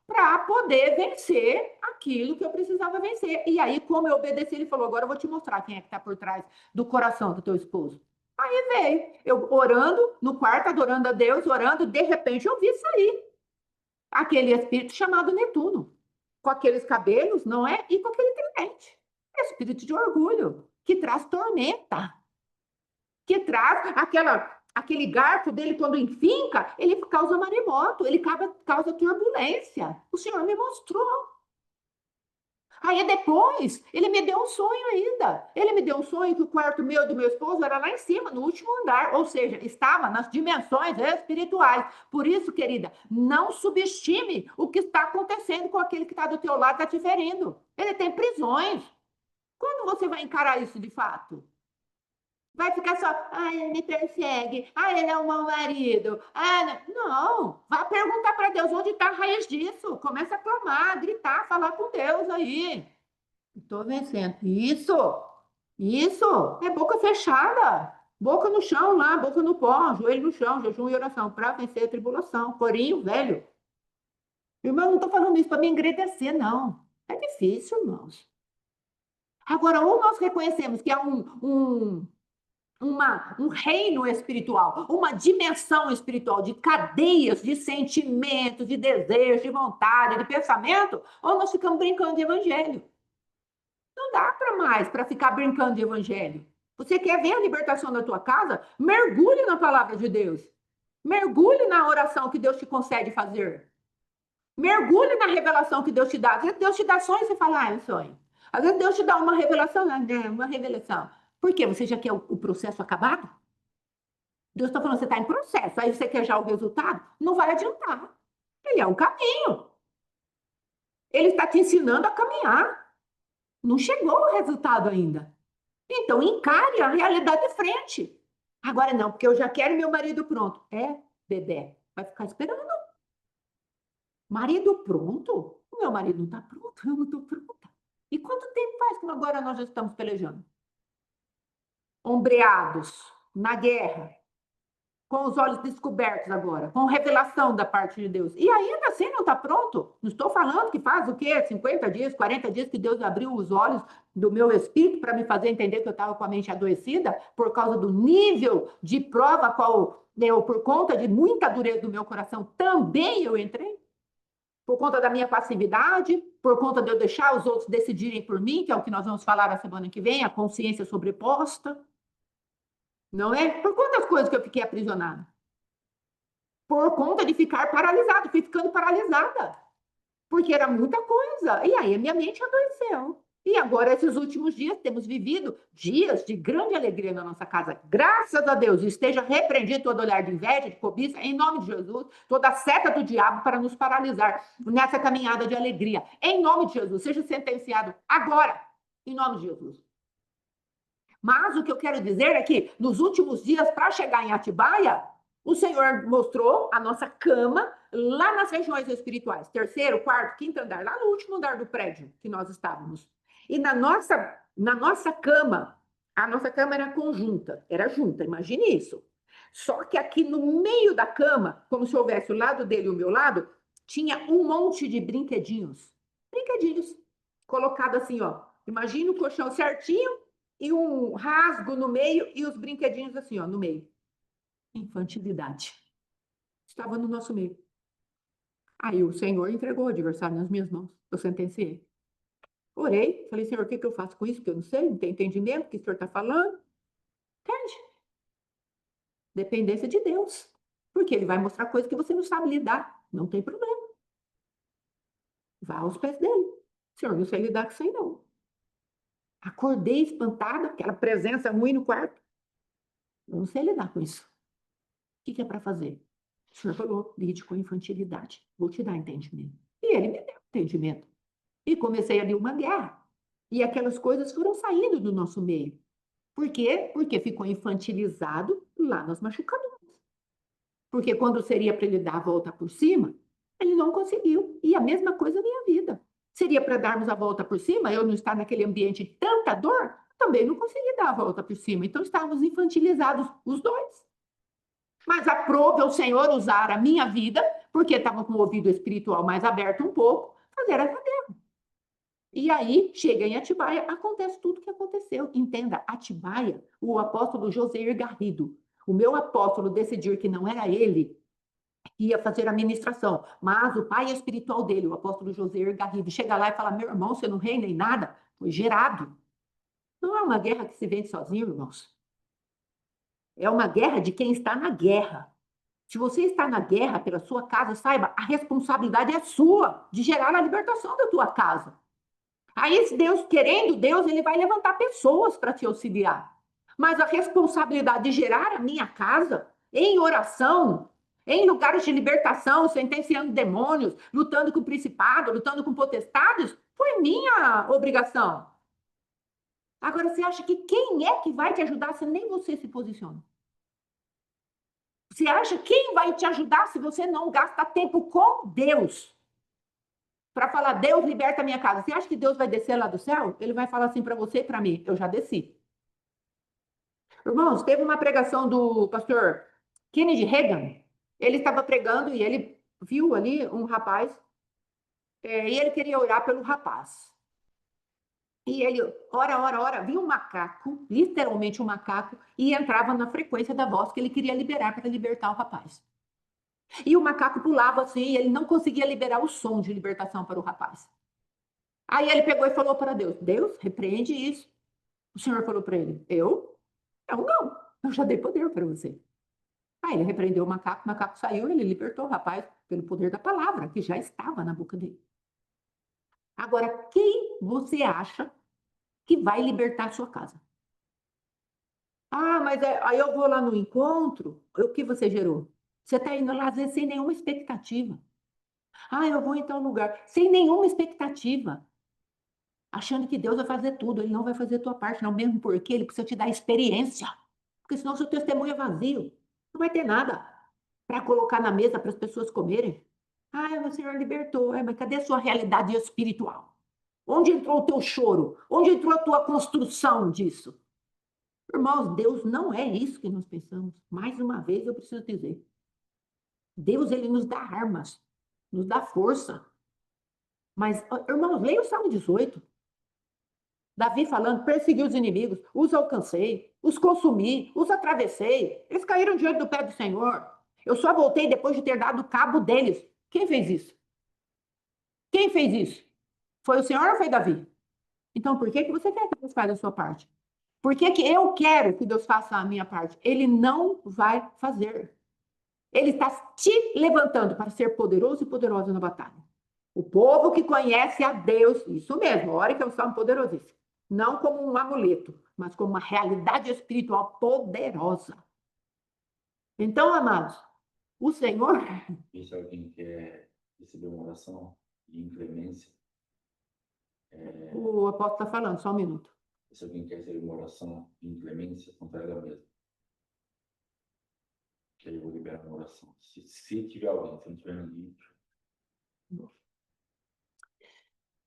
para poder vencer aquilo que eu precisava vencer. E aí, como eu obedeci, ele falou, agora eu vou te mostrar quem é que está por trás do coração do teu esposo. Aí veio, eu orando no quarto, adorando a Deus, orando, de repente eu vi sair aquele espírito chamado Netuno, com aqueles cabelos, não é? E com aquele tridente. Espírito de orgulho, que traz tormenta, que traz aquele garfo dele quando enfinca, ele causa maremoto, ele causa turbulência. O Senhor me mostrou. Aí depois, ele me deu um sonho ainda. Ele me deu um sonho que o quarto meu do meu esposo era lá em cima, no último andar, ou seja, estava nas dimensões espirituais. Por isso, querida, não subestime o que está acontecendo com aquele que está do teu lado, está te ferindo. Ele tem prisões. Quando você vai encarar isso de fato? Vai ficar só, ele me persegue, ele é um mau marido. Não, vai perguntar para Deus onde está a raiz disso. Começa a clamar, a gritar, falar com Deus aí. Estou vencendo. Isso é boca fechada. Boca no chão lá, boca no pó, joelho no chão, jejum e oração, para vencer a tribulação. Corinho velho. Irmão, não estou falando isso para me engrandecer, não. É difícil, irmãos. Agora, ou nós reconhecemos que há um reino espiritual, uma dimensão espiritual de cadeias de sentimentos, de desejos, de vontade, de pensamento, ou nós ficamos brincando de evangelho. Não dá para mais para ficar brincando de evangelho. Você quer ver a libertação da tua casa? Mergulhe na palavra de Deus. Mergulhe na oração que Deus te concede fazer. Mergulhe na revelação que Deus te dá. Às vezes Deus te dá sonho e você fala, é um sonho. Às vezes Deus te dá uma revelação, uma revelação. Por quê? Você já quer o processo acabado? Deus está falando, você está em processo, aí você quer já o resultado? Não vai adiantar. Ele é um caminho. Ele está te ensinando a caminhar. Não chegou o resultado ainda. Então, encare a realidade de frente. Agora não, porque eu já quero meu marido pronto. Bebê, vai ficar esperando. Marido pronto? O meu marido não está pronto, eu não estou pronta. E quanto tempo faz que agora nós já estamos pelejando? Ombreados, na guerra, com os olhos descobertos agora, com revelação da parte de Deus. E ainda assim não está pronto. Não estou falando que faz o quê? 50 dias, 40 dias que Deus abriu os olhos do meu espírito para me fazer entender que eu estava com a mente adoecida por causa do nível de prova qual eu, por conta de muita dureza do meu coração, também eu entrei. Por conta da minha passividade, por conta de eu deixar os outros decidirem por mim, que é o que nós vamos falar na semana que vem, a consciência sobreposta. Não é? Por quantas coisas que eu fiquei aprisionada? por conta de ficar paralisado. Fui ficando paralisada, porque era muita coisa. E aí a minha mente adoeceu. E agora, esses últimos dias, temos vivido dias de grande alegria na nossa casa. Graças a Deus, esteja repreendido todo olhar de inveja, de cobiça, em nome de Jesus, toda seta do diabo para nos paralisar nessa caminhada de alegria. Em nome de Jesus, seja sentenciado agora, em nome de Jesus. Mas o que eu quero dizer é que, nos últimos dias, para chegar em Atibaia, o Senhor mostrou a nossa cama lá nas regiões espirituais. Terceiro, quarto, quinto andar, lá no último andar do prédio que nós estávamos. E na nossa cama, a nossa cama era conjunta, era junta, imagine isso. Só que aqui no meio da cama, como se houvesse o lado dele e o meu lado, tinha um monte de brinquedinhos. Brinquedinhos. Colocado assim, ó. Imagina o colchão certinho e um rasgo no meio e os brinquedinhos assim, ó, no meio. Infantilidade. Estava no nosso meio. Aí o Senhor entregou o adversário nas minhas mãos. Eu sentenciei. Orei, falei, Senhor, o que eu faço com isso? Porque eu não sei, não tenho entendimento, o que o Senhor está falando. Entende? Dependência de Deus. Porque Ele vai mostrar coisas que você não sabe lidar. Não tem problema. Vá aos pés dele. Senhor, não sei lidar com isso aí, não. Acordei espantada, aquela presença ruim no quarto. Eu não sei lidar com isso. O que é para fazer? O Senhor falou, lide com infantilidade. Vou te dar entendimento. E Ele me deu entendimento. E comecei ali uma guerra. E aquelas coisas foram saindo do nosso meio. Por quê? Porque ficou infantilizado lá nas machucaduras. Porque quando seria para ele dar a volta por cima, ele não conseguiu. E a mesma coisa na minha vida. Seria para darmos a volta por cima, eu não estar naquele ambiente de tanta dor, também não consegui dar a volta por cima. Então estávamos infantilizados os dois. Mas aprove ao Senhor usar a minha vida, porque estava com o ouvido espiritual mais aberto um pouco, fazer essa guerra. E aí, chega em Atibaia, acontece tudo o que aconteceu. Entenda, Atibaia, o apóstolo Joséir Garrido, o meu apóstolo decidiu que não era ele que ia fazer a ministração, mas o pai espiritual dele, o apóstolo Joséir Garrido, chega lá e fala, meu irmão, você não reina em nada? Foi gerado. Não é uma guerra que se vence sozinho, irmãos. É uma guerra de quem está na guerra. Se você está na guerra pela sua casa, saiba, a responsabilidade é sua de gerar a libertação da tua casa. Aí, se Deus, querendo Deus, ele vai levantar pessoas para te auxiliar. Mas a responsabilidade de gerar a minha casa em oração, em lugares de libertação, sentenciando demônios, lutando com o principado, lutando com potestades, foi minha obrigação. Agora, você acha que quem é que vai te ajudar se nem você se posiciona? Você acha quem vai te ajudar se você não gasta tempo com Deus? Para falar, Deus liberta a minha casa. Você acha que Deus vai descer lá do céu? Ele vai falar assim para você e para mim, eu já desci. Irmãos, teve uma pregação do pastor Kennedy Reagan. Ele estava pregando e ele viu ali um rapaz, e ele queria orar pelo rapaz. E ele, ora, viu um macaco, literalmente um macaco, e entrava na frequência da voz que ele queria liberar para libertar o rapaz. E o macaco pulava assim, e ele não conseguia liberar o som de libertação para o rapaz. Aí ele pegou e falou para Deus, Deus, repreende isso. O Senhor falou para ele, eu? Eu não, eu já dei poder para você. Aí ele repreendeu o macaco saiu, ele libertou o rapaz pelo poder da palavra, que já estava na boca dele. Agora, quem você acha que vai libertar a sua casa? Ah, mas aí eu vou lá no encontro, o que você gerou? Você está indo lá, às vezes, sem nenhuma expectativa. Ah, eu vou em tal lugar, sem nenhuma expectativa. Achando que Deus vai fazer tudo, Ele não vai fazer a tua parte, não, mesmo porque Ele precisa te dar experiência. Porque senão seu testemunho é vazio. Não vai ter nada para colocar na mesa para as pessoas comerem. Ah, o Senhor libertou. Mas cadê a sua realidade espiritual? Onde entrou o teu choro? Onde entrou a tua construção disso? Irmãos, Deus não é isso que nós pensamos. Mais uma vez eu preciso dizer. Deus, Ele nos dá armas, nos dá força. Mas, irmãos, leia o Salmo 18. Davi falando, persegui os inimigos, os alcancei, os consumi, os atravessei. Eles caíram diante do pé do Senhor. Eu só voltei depois de ter dado cabo deles. Quem fez isso? Quem fez isso? Foi o Senhor ou foi Davi? Então, por que você quer que Deus faça a sua parte? Por que eu quero que Deus faça a minha parte? Ele não vai fazer. Ele está te levantando para ser poderoso e poderosa na batalha. O povo que conhece a Deus, isso mesmo, olha que é um salmo poderosíssimo. Não como um amuleto, mas como uma realidade espiritual poderosa. Então, amados, o Senhor... E se alguém quer receber uma oração de inclemência, O apóstolo está falando, só um minuto. se alguém quer receber uma oração de inclemência, contrai ela mesmo. Que aí eu vou liberar uma oração. Se tiver alguém, se não tiver ninguém.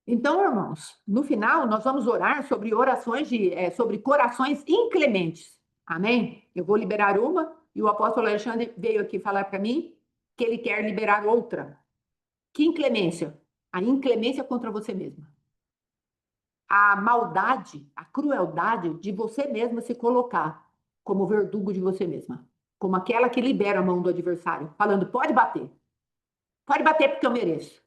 Então, irmãos, no final nós vamos orar sobre orações sobre corações inclementes. Amém? Eu vou liberar uma e o apóstolo Alexandre veio aqui falar para mim que ele quer liberar outra. Que inclemência? A inclemência contra você mesma. A maldade, a crueldade de você mesma se colocar como verdugo de você mesma, como aquela que libera a mão do adversário, falando: pode bater porque eu mereço.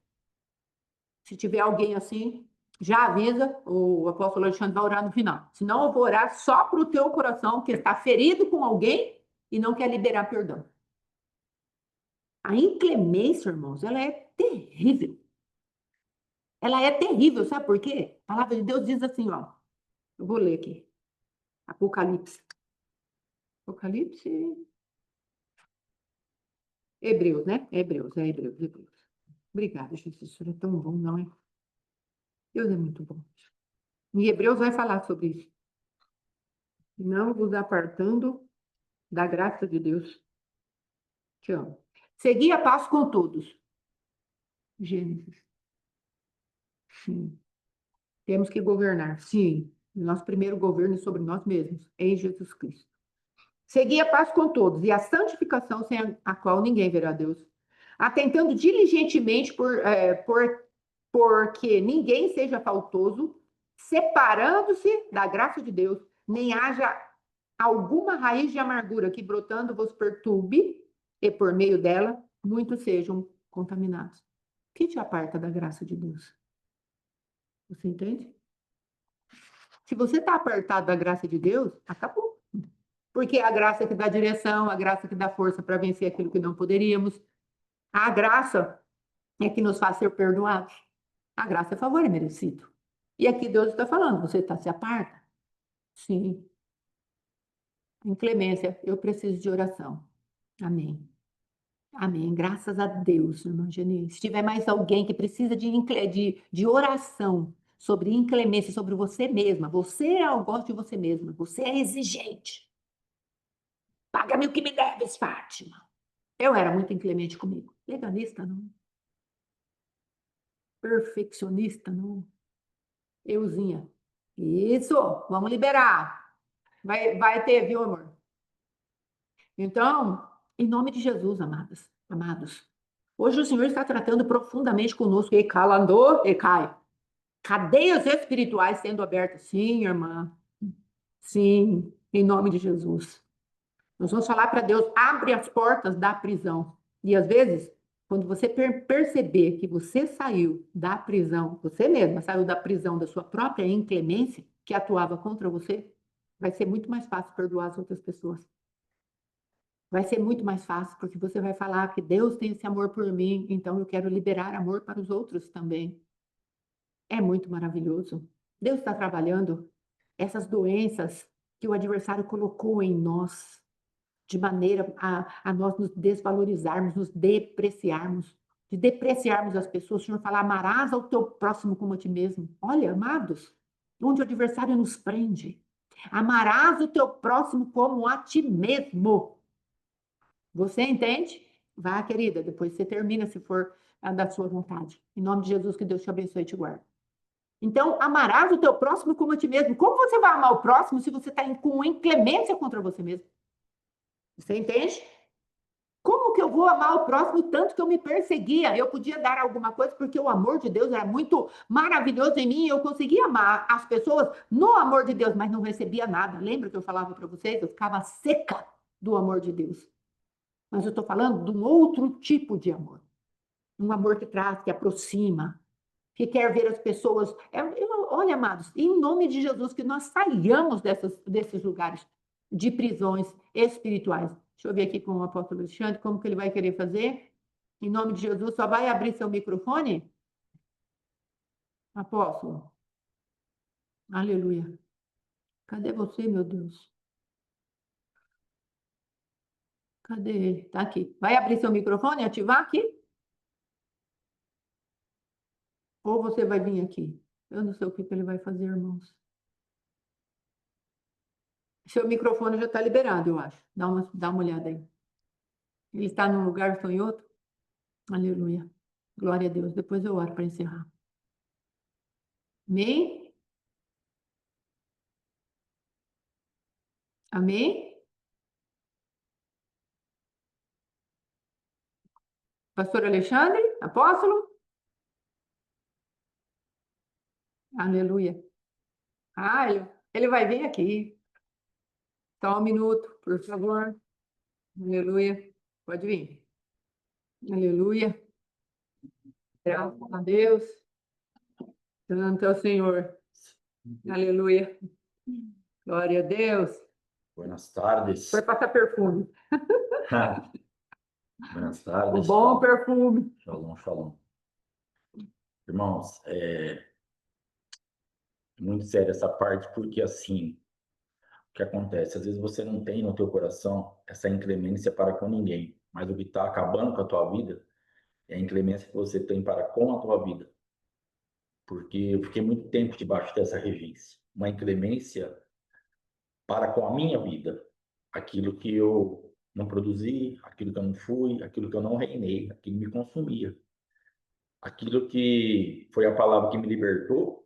Se tiver alguém assim, já avisa, o apóstolo Alexandre vai orar no final. Senão eu vou orar só para o teu coração que está ferido com alguém e não quer liberar perdão. A inclemência, irmãos, ela é terrível. Ela é terrível, sabe por quê? A palavra de Deus diz assim, ó. Eu vou ler aqui. Apocalipse. Apocalipse. Hebreus, né? Hebreus. Obrigada, Jesus. Isso é tão bom, não é? Deus é muito bom. E Hebreus vai falar sobre isso. Não vos apartando da graça de Deus. Te amo. Segui a paz com todos. Gênesis. Sim. Temos que governar. Sim. Nosso primeiro governo é sobre nós mesmos, em Jesus Cristo. Segui a paz com todos e a santificação sem a qual ninguém verá Deus. Atentando diligentemente porque ninguém seja faltoso, separando-se da graça de Deus, nem haja alguma raiz de amargura que brotando vos perturbe, e por meio dela muitos sejam contaminados. O que te aparta da graça de Deus? Você entende? Se você está apartado da graça de Deus, acabou. Porque é a graça que dá direção, a graça que dá força para vencer aquilo que não poderíamos. A graça é que nos faz ser perdoados. A graça é favor, é merecido. E aqui Deus está falando, você está se aparta? Sim. Inclemência, eu preciso de oração. Amém. Amém. Graças a Deus, irmã Geni. Se tiver mais alguém que precisa de oração sobre inclemência, sobre você mesma, você é algoz de você mesma, você é exigente. Paga-me o que me deves, Fátima. Eu era muito inclemente comigo. Legalista, não. Perfeccionista, não. Euzinha. Isso, vamos liberar. Vai ter, viu, amor? Então, em nome de Jesus, amados, hoje o Senhor está tratando profundamente conosco, e calandor, e cai. Cadeias espirituais sendo abertas. Sim, irmã. Sim, em nome de Jesus. Nós vamos falar para Deus, abre as portas da prisão. E às vezes, quando você perceber que você saiu da prisão, você mesma saiu da prisão da sua própria inclemência, que atuava contra você, vai ser muito mais fácil perdoar as outras pessoas. Vai ser muito mais fácil, porque você vai falar que Deus tem esse amor por mim, então eu quero liberar amor para os outros também. É muito maravilhoso. Deus está trabalhando essas doenças que o adversário colocou em nós, de maneira a nós nos desvalorizarmos, nos depreciarmos, de depreciarmos as pessoas. O Senhor fala, amarás ao teu próximo como a ti mesmo. Olha, amados, onde o adversário nos prende. Amarás o teu próximo como a ti mesmo. Você entende? Vá, querida, depois você termina, se for da sua vontade. Em nome de Jesus, que Deus te abençoe e te guarde. Então, amarás o teu próximo como a ti mesmo. Como você vai amar o próximo se você está com inclemência contra você mesmo? Você entende? Como que eu vou amar o próximo tanto que eu me perseguia? Eu podia dar alguma coisa porque o amor de Deus era muito maravilhoso em mim. Eu conseguia amar as pessoas no amor de Deus, mas não recebia nada. Lembra que eu falava para vocês? Eu ficava seca do amor de Deus. Mas eu estou falando de um outro tipo de amor. Um amor que traz, que aproxima, que quer ver as pessoas. Olha, amados, em nome de Jesus, que nós saiamos desses lugares de prisões espirituais. Deixa eu ver aqui com o apóstolo Alexandre como que ele vai querer fazer. Em nome de Jesus, só vai abrir seu microfone? Apóstolo. Aleluia. Cadê você, meu Deus? Cadê ele? Tá aqui. Vai abrir seu microfone e ativar aqui? Ou você vai vir aqui? Eu não sei o que que ele vai fazer, irmãos. Seu microfone já está liberado, eu acho. Dá uma olhada aí. Ele está num lugar, estou em outro? Aleluia. Glória a Deus. Depois eu oro para encerrar. Amém? Amém? Pastor Alexandre? Apóstolo? Aleluia. Ah, ele vai vir aqui. Só um minuto, por favor. Aleluia. Pode vir. Aleluia. Graças a Deus. Santo é o Senhor. Aleluia. Glória a Deus. Buenas tardes. Foi passar perfume. Buenas O tardes. bom perfume. Shalom, shalom. Irmãos, muito sério essa parte, porque assim, o que acontece? Às vezes você não tem no teu coração essa inclemência para com ninguém, mas o que está acabando com a tua vida é a inclemência que você tem para com a tua vida. Porque eu fiquei muito tempo debaixo dessa regência. Uma inclemência para com a minha vida. Aquilo que eu não produzi, aquilo que eu não fui, aquilo que eu não reinei, aquilo que me consumia. Aquilo que foi a palavra que me libertou.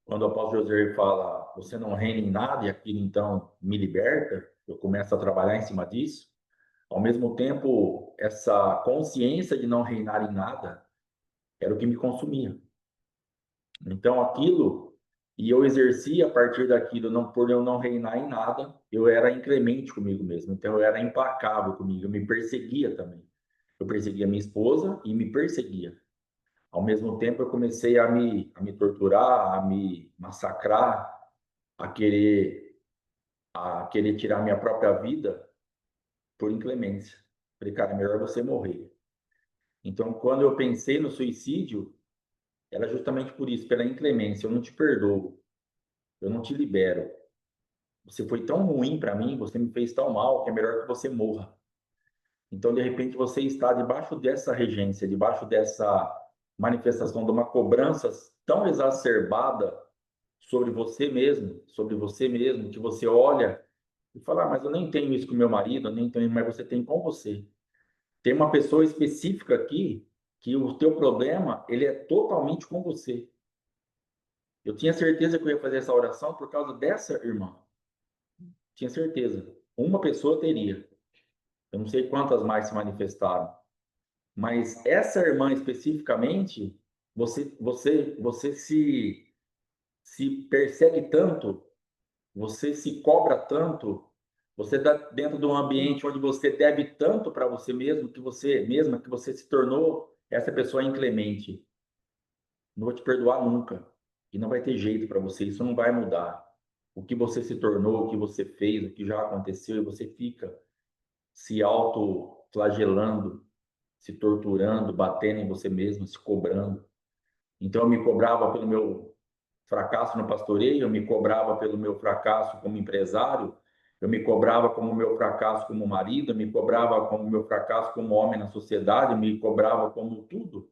Quando o apóstolo José fala, você não reina em nada, e aquilo então me liberta, eu começo a trabalhar em cima disso. Ao mesmo tempo, essa consciência de não reinar em nada era o que me consumia. Então, aquilo, e eu exercia a partir daquilo, não, por eu não reinar em nada, eu era inclemente comigo mesmo. Então, eu era implacável comigo, eu me perseguia também. Eu perseguia minha esposa e me perseguia. Ao mesmo tempo, eu comecei a me torturar, a me massacrar, a querer tirar minha própria vida por inclemência. Falei, cara, é melhor você morrer. Então, quando eu pensei no suicídio, era justamente por isso, pela inclemência. Eu não te perdoo, eu não te libero. Você foi tão ruim para mim, você me fez tão mal, que é melhor que você morra. Então, de repente, você está debaixo dessa regência, debaixo dessa manifestação de uma cobrança tão exacerbada sobre você mesmo, que você olha e fala, mas eu nem tenho isso com meu marido, eu nem tenho, mas você tem com você. Tem uma pessoa específica aqui que o teu problema, ele é totalmente com você. Eu tinha certeza que eu ia fazer essa oração por causa dessa irmã. Tinha certeza. Uma pessoa teria. Eu não sei quantas mais se manifestaram. Mas essa irmã especificamente, você se persegue tanto, você se cobra tanto, você está dentro de um ambiente onde você deve tanto para você mesmo, que você se tornou essa pessoa inclemente. Não vou te perdoar nunca. E não vai ter jeito para você, isso não vai mudar. O que você se tornou, o que você fez, o que já aconteceu, e você fica se autoflagelando, se torturando, batendo em você mesmo, se cobrando. Então eu me cobrava pelo meu fracasso no pastoreio, eu me cobrava pelo meu fracasso como empresário, eu me cobrava como meu fracasso como marido, eu me cobrava como meu fracasso como homem na sociedade, eu me cobrava como tudo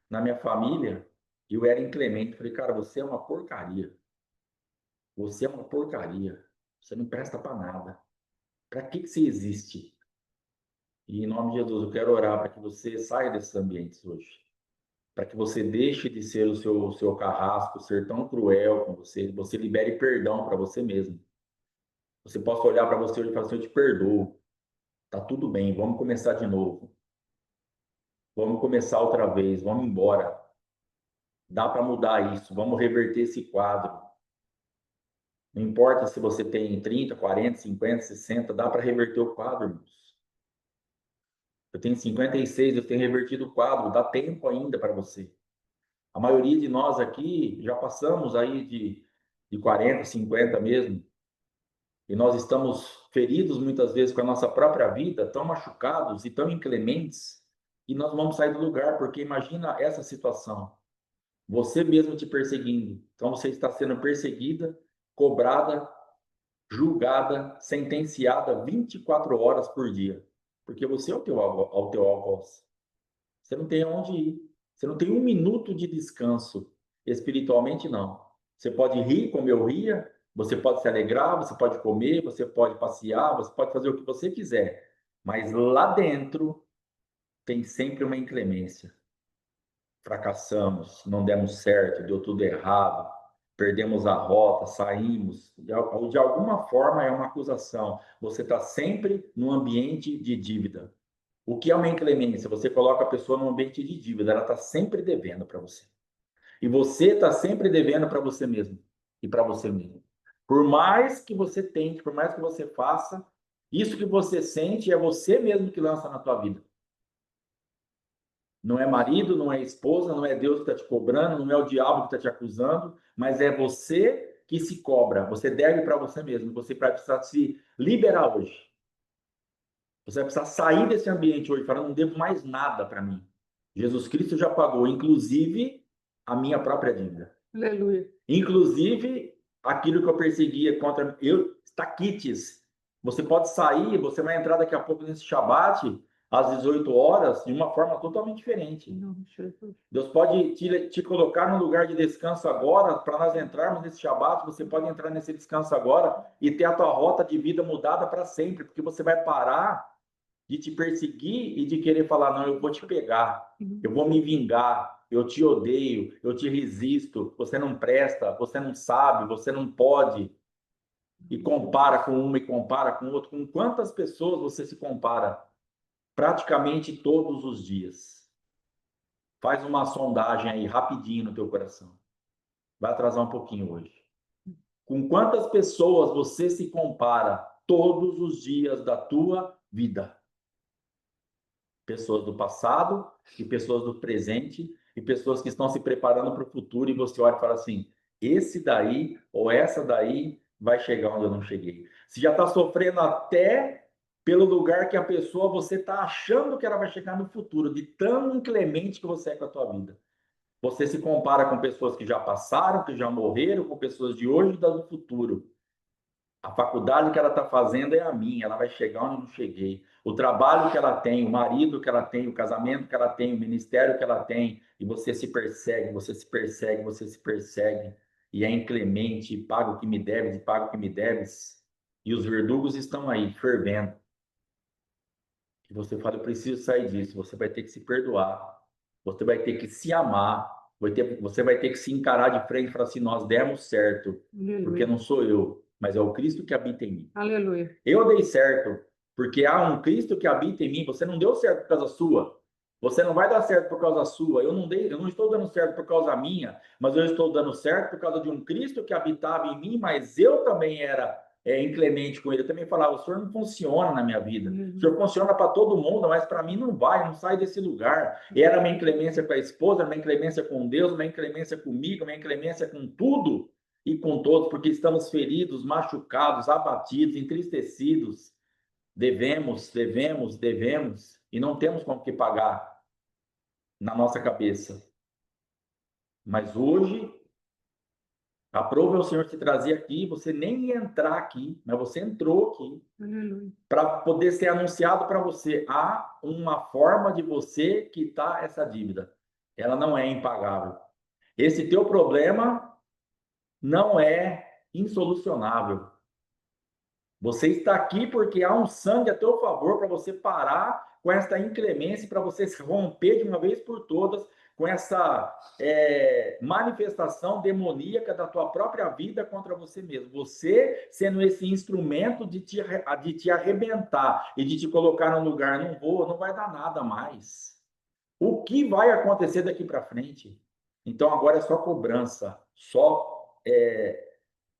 na minha família. E eu era inclemente. Falei, cara, você é uma porcaria. Você é uma porcaria. Você não presta para nada. Para que você existe? E em nome de Jesus, eu quero orar para que você saia desses ambientes hoje. Para que você deixe de ser o seu carrasco, ser tão cruel com você. Você libere perdão para você mesmo. Você possa olhar para você hoje e falar assim, eu te perdoo. Tá tudo bem, vamos começar de novo. Vamos começar outra vez, vamos embora. Dá para mudar isso, vamos reverter esse quadro. Não importa se você tem 30, 40, 50, 60, dá para reverter o quadro, irmãos. Eu tenho 56, eu tenho revertido o quadro, dá tempo ainda para você. A maioria de nós aqui já passamos aí de 40, 50 mesmo. E nós estamos feridos muitas vezes com a nossa própria vida, tão machucados e tão inclementes, e nós vamos sair do lugar, porque imagina essa situação, você mesmo te perseguindo. Então você está sendo perseguida, cobrada, julgada, sentenciada 24 horas por dia, porque você é o teu algoz. Você não tem aonde ir. Você não tem um minuto de descanso. Espiritualmente, não. Você pode rir como eu ria, você pode se alegrar, você pode comer, você pode passear, você pode fazer o que você quiser. Mas lá dentro tem sempre uma inclemência. Fracassamos, não demos certo, deu tudo errado, perdemos a rota, saímos. De alguma forma é uma acusação. Você está sempre no ambiente de dívida. O que é uma inclemência? Você coloca a pessoa num ambiente de dívida, ela está sempre devendo para você. E você está sempre devendo para você mesmo e para você mesmo. Por mais que você tente, por mais que você faça, isso que você sente é você mesmo que lança na tua vida. Não é marido, não é esposa, não é Deus que está te cobrando, não é o diabo que está te acusando, mas é você que se cobra. Você deve para você mesmo. Você vai precisar se liberar hoje. Você vai precisar sair desse ambiente hoje, falando, não devo mais nada para mim. Jesus Cristo já pagou, inclusive, a minha própria dívida. Aleluia. Inclusive, aquilo que eu perseguia contra eu, taquites. Você pode sair, você vai entrar daqui a pouco nesse Shabat, às 18 horas, de uma forma totalmente diferente. Deus pode te colocar no lugar de descanso agora, para nós entrarmos nesse Shabat, você pode entrar nesse descanso agora e ter a tua rota de vida mudada para sempre, porque você vai parar de te perseguir e de querer falar, não, eu vou te pegar, eu vou me vingar, eu te odeio, eu te resisto, você não presta, você não sabe, você não pode. E compara com uma e compara com outra. Com quantas pessoas você se compara? Praticamente todos os dias. Faz uma sondagem aí rapidinho no teu coração. Vai atrasar um pouquinho hoje. Com quantas pessoas você se compara todos os dias da tua vida? Pessoas do passado e pessoas do presente e pessoas que estão se preparando para o futuro, e você olha e fala assim, esse daí ou essa daí vai chegar onde eu não cheguei. Você já está sofrendo até pelo lugar que a pessoa, você está achando que ela vai chegar no futuro, de tão inclemente que você é com a tua vida. Você se compara com pessoas que já passaram, que já morreram, com pessoas de hoje e do futuro. A faculdade que ela está fazendo é a minha, ela vai chegar onde eu não cheguei. O trabalho que ela tem, o marido que ela tem, o casamento que ela tem, o ministério que ela tem, e você se persegue, você se persegue, você se persegue, e é inclemente, e paga o que me deves, e paga o que me deves, e os verdugos estão aí, fervendo. E você fala, eu preciso sair disso, você vai ter que se perdoar, você vai ter que se amar, você vai ter que se encarar de frente e falar assim, nós demos certo, porque não sou eu, mas é o Cristo que habita em mim. Aleluia. Eu dei certo, porque há um Cristo que habita em mim. Você não deu certo por causa sua. Você não vai dar certo por causa sua. Eu não estou dando certo por causa minha, mas eu estou dando certo por causa de um Cristo que habitava em mim, mas eu também era inclemente com ele. Eu também falava, o Senhor não funciona na minha vida. O Senhor funciona para todo mundo, mas para mim não vai, não sai desse lugar. E era uma inclemência com a esposa, uma inclemência com Deus, uma inclemência comigo, uma inclemência com tudo e com todos, porque estamos feridos, machucados, abatidos, entristecidos. Devemos, devemos, devemos, e não temos como que pagar na nossa cabeça. Mas hoje, aprove o Senhor te trazer aqui, você nem ia entrar aqui, mas você entrou aqui, para poder ser anunciado para você. Há uma forma de você quitar essa dívida. Ela não é impagável. Esse teu problema não é insolucionável. Você está aqui porque há um sangue a teu favor para você parar com esta inclemência, para você se romper de uma vez por todas com essa manifestação demoníaca da tua própria vida contra você mesmo. Você sendo esse instrumento de te arrebentar e de te colocar num lugar, não vou, não vai dar nada mais. O que vai acontecer daqui para frente? Então agora é só cobrança, só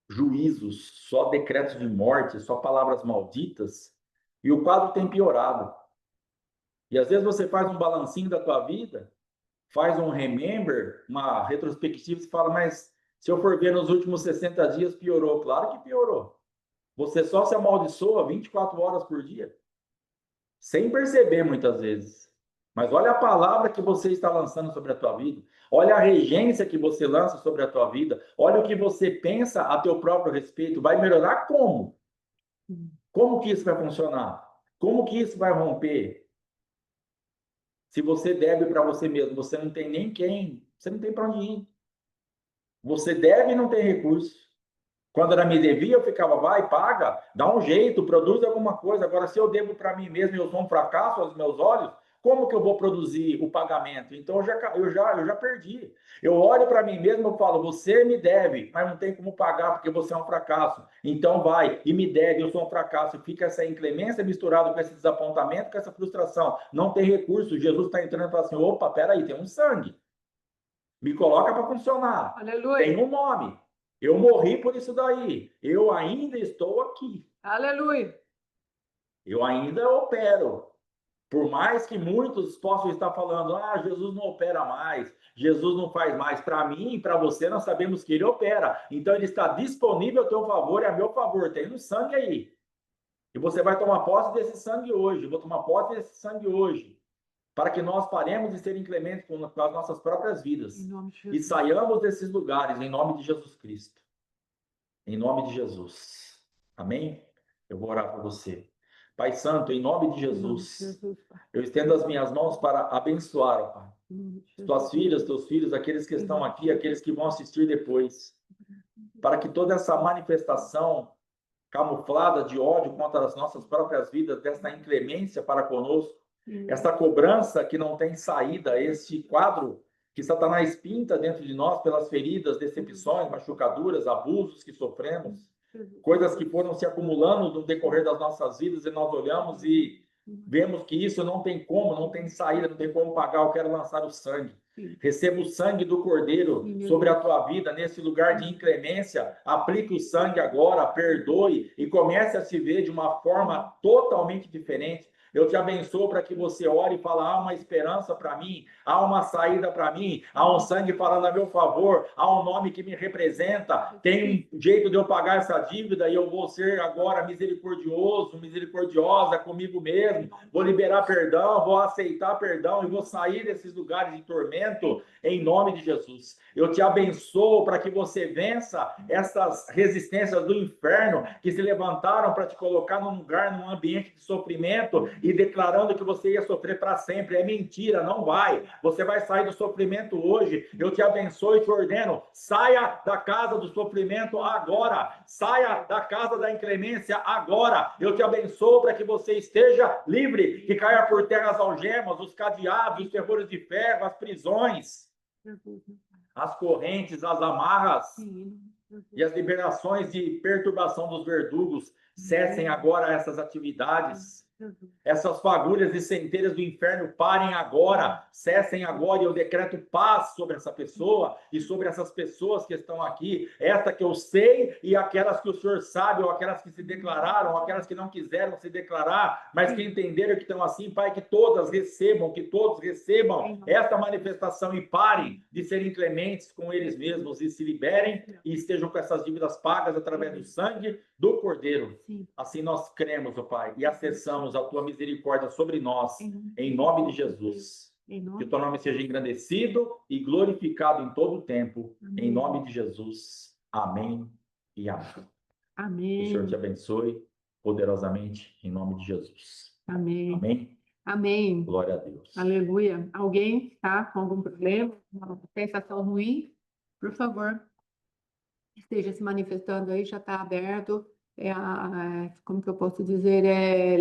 juízos, só decretos de morte, só palavras malditas, e o quadro tem piorado. E às vezes você faz um balancinho da tua vida, faz um remember, uma retrospectiva, e fala, mas se eu for ver nos últimos 60 dias, piorou. Claro que piorou. Você só se amaldiçoa 24 horas por dia, sem perceber muitas vezes. Mas olha a palavra que você está lançando sobre a tua vida. Olha a regência que você lança sobre a tua vida. Olha o que você pensa a teu próprio respeito. Vai melhorar como? Como que isso vai funcionar? Como que isso vai romper? Se você deve para você mesmo, você não tem nem quem, você não tem para onde ir. Você deve e não tem recurso. Quando ela me devia, eu ficava, vai, paga, dá um jeito, produz alguma coisa. Agora, se eu devo para mim mesmo e eu sou um fracasso aos meus olhos, como que eu vou produzir o pagamento? Então, eu já perdi. Eu olho para mim mesmo e falo, você me deve, mas não tem como pagar porque você é um fracasso. Então, vai e me deve, eu sou um fracasso. Fica essa inclemência misturada com esse desapontamento, com essa frustração. Não tem recurso. Jesus está entrando e fala assim, opa, peraí, tem um sangue. Me coloca para funcionar. Aleluia. Tem um nome. Eu morri por isso daí. Eu ainda estou aqui. Aleluia. Eu ainda opero. Por mais que muitos possam estar falando, ah, Jesus não opera mais, Jesus não faz mais. Para mim e para você, nós sabemos que ele opera. Então, ele está disponível a teu favor e a meu favor. Tem um sangue aí. E você vai tomar posse desse sangue hoje. Eu vou tomar posse desse sangue hoje. Para que nós paremos de ser inclementes com as nossas próprias vidas. E saiamos desses lugares, em nome de Jesus Cristo. Em nome de Jesus. Amém? Eu vou orar por você. Pai Santo, em nome de Jesus, eu estendo as minhas mãos para abençoar, ó Pai. Tuas filhas, teus filhos, aqueles que estão aqui, aqueles que vão assistir depois. Para que toda essa manifestação camuflada de ódio contra as nossas próprias vidas, dessa inclemência para conosco, essa cobrança que não tem saída, esse quadro que Satanás pinta dentro de nós pelas feridas, decepções, machucaduras, abusos que sofremos, coisas que foram se acumulando no decorrer das nossas vidas e nós olhamos e vemos que isso não tem como, não tem saída, não tem como pagar. Eu quero lançar o sangue. Receba o sangue do Cordeiro sobre a tua vida, nesse lugar de inclemência. Aplique o sangue agora, perdoe e comece a se ver de uma forma totalmente diferente. Eu te abençoo para que você ore e fale, há uma esperança para mim, há uma saída para mim, há um sangue falando a meu favor, há um nome que me representa, tem um jeito de eu pagar essa dívida e eu vou ser agora misericordioso, misericordiosa comigo mesmo, vou liberar perdão, vou aceitar perdão e vou sair desses lugares de tormento em nome de Jesus. Eu te abençoo para que você vença essas resistências do inferno que se levantaram para te colocar num lugar, num ambiente de sofrimento e declarando que você ia sofrer para sempre. É mentira, não vai. Você vai sair do sofrimento hoje. Eu te abençoo e te ordeno, saia da casa do sofrimento agora. Saia da casa da inclemência agora. Eu te abençoo para que você esteja livre, que caia por terra as algemas, os cadeados, os ferros de ferro, as prisões, as correntes, as amarras e as liberações de perturbação dos verdugos. Cessem agora essas atividades. Essas fagulhas e centelhas do inferno parem agora, cessem agora, e eu decreto paz sobre essa pessoa e sobre essas pessoas que estão aqui, esta que eu sei e aquelas que o Senhor sabe, ou aquelas que se declararam, ou aquelas que não quiseram se declarar, mas que entenderam que estão assim, Pai, que todos recebam esta manifestação e parem de serem inclementes com eles mesmos e se liberem e estejam com essas dívidas pagas através do sangue do Cordeiro. Assim nós cremos, ó Pai, e acessamos a tua misericórdia sobre nós, em nome de Jesus. Que o teu nome seja engrandecido e glorificado em todo o tempo, em nome de Jesus. Amém e amém. Amém. Que o Senhor te abençoe poderosamente, em nome de Jesus. Amém. Amém. Amém. Glória a Deus. Aleluia. Alguém está com algum problema, uma sensação ruim? Por favor, esteja se manifestando aí, já está aberto. Como que eu posso dizer?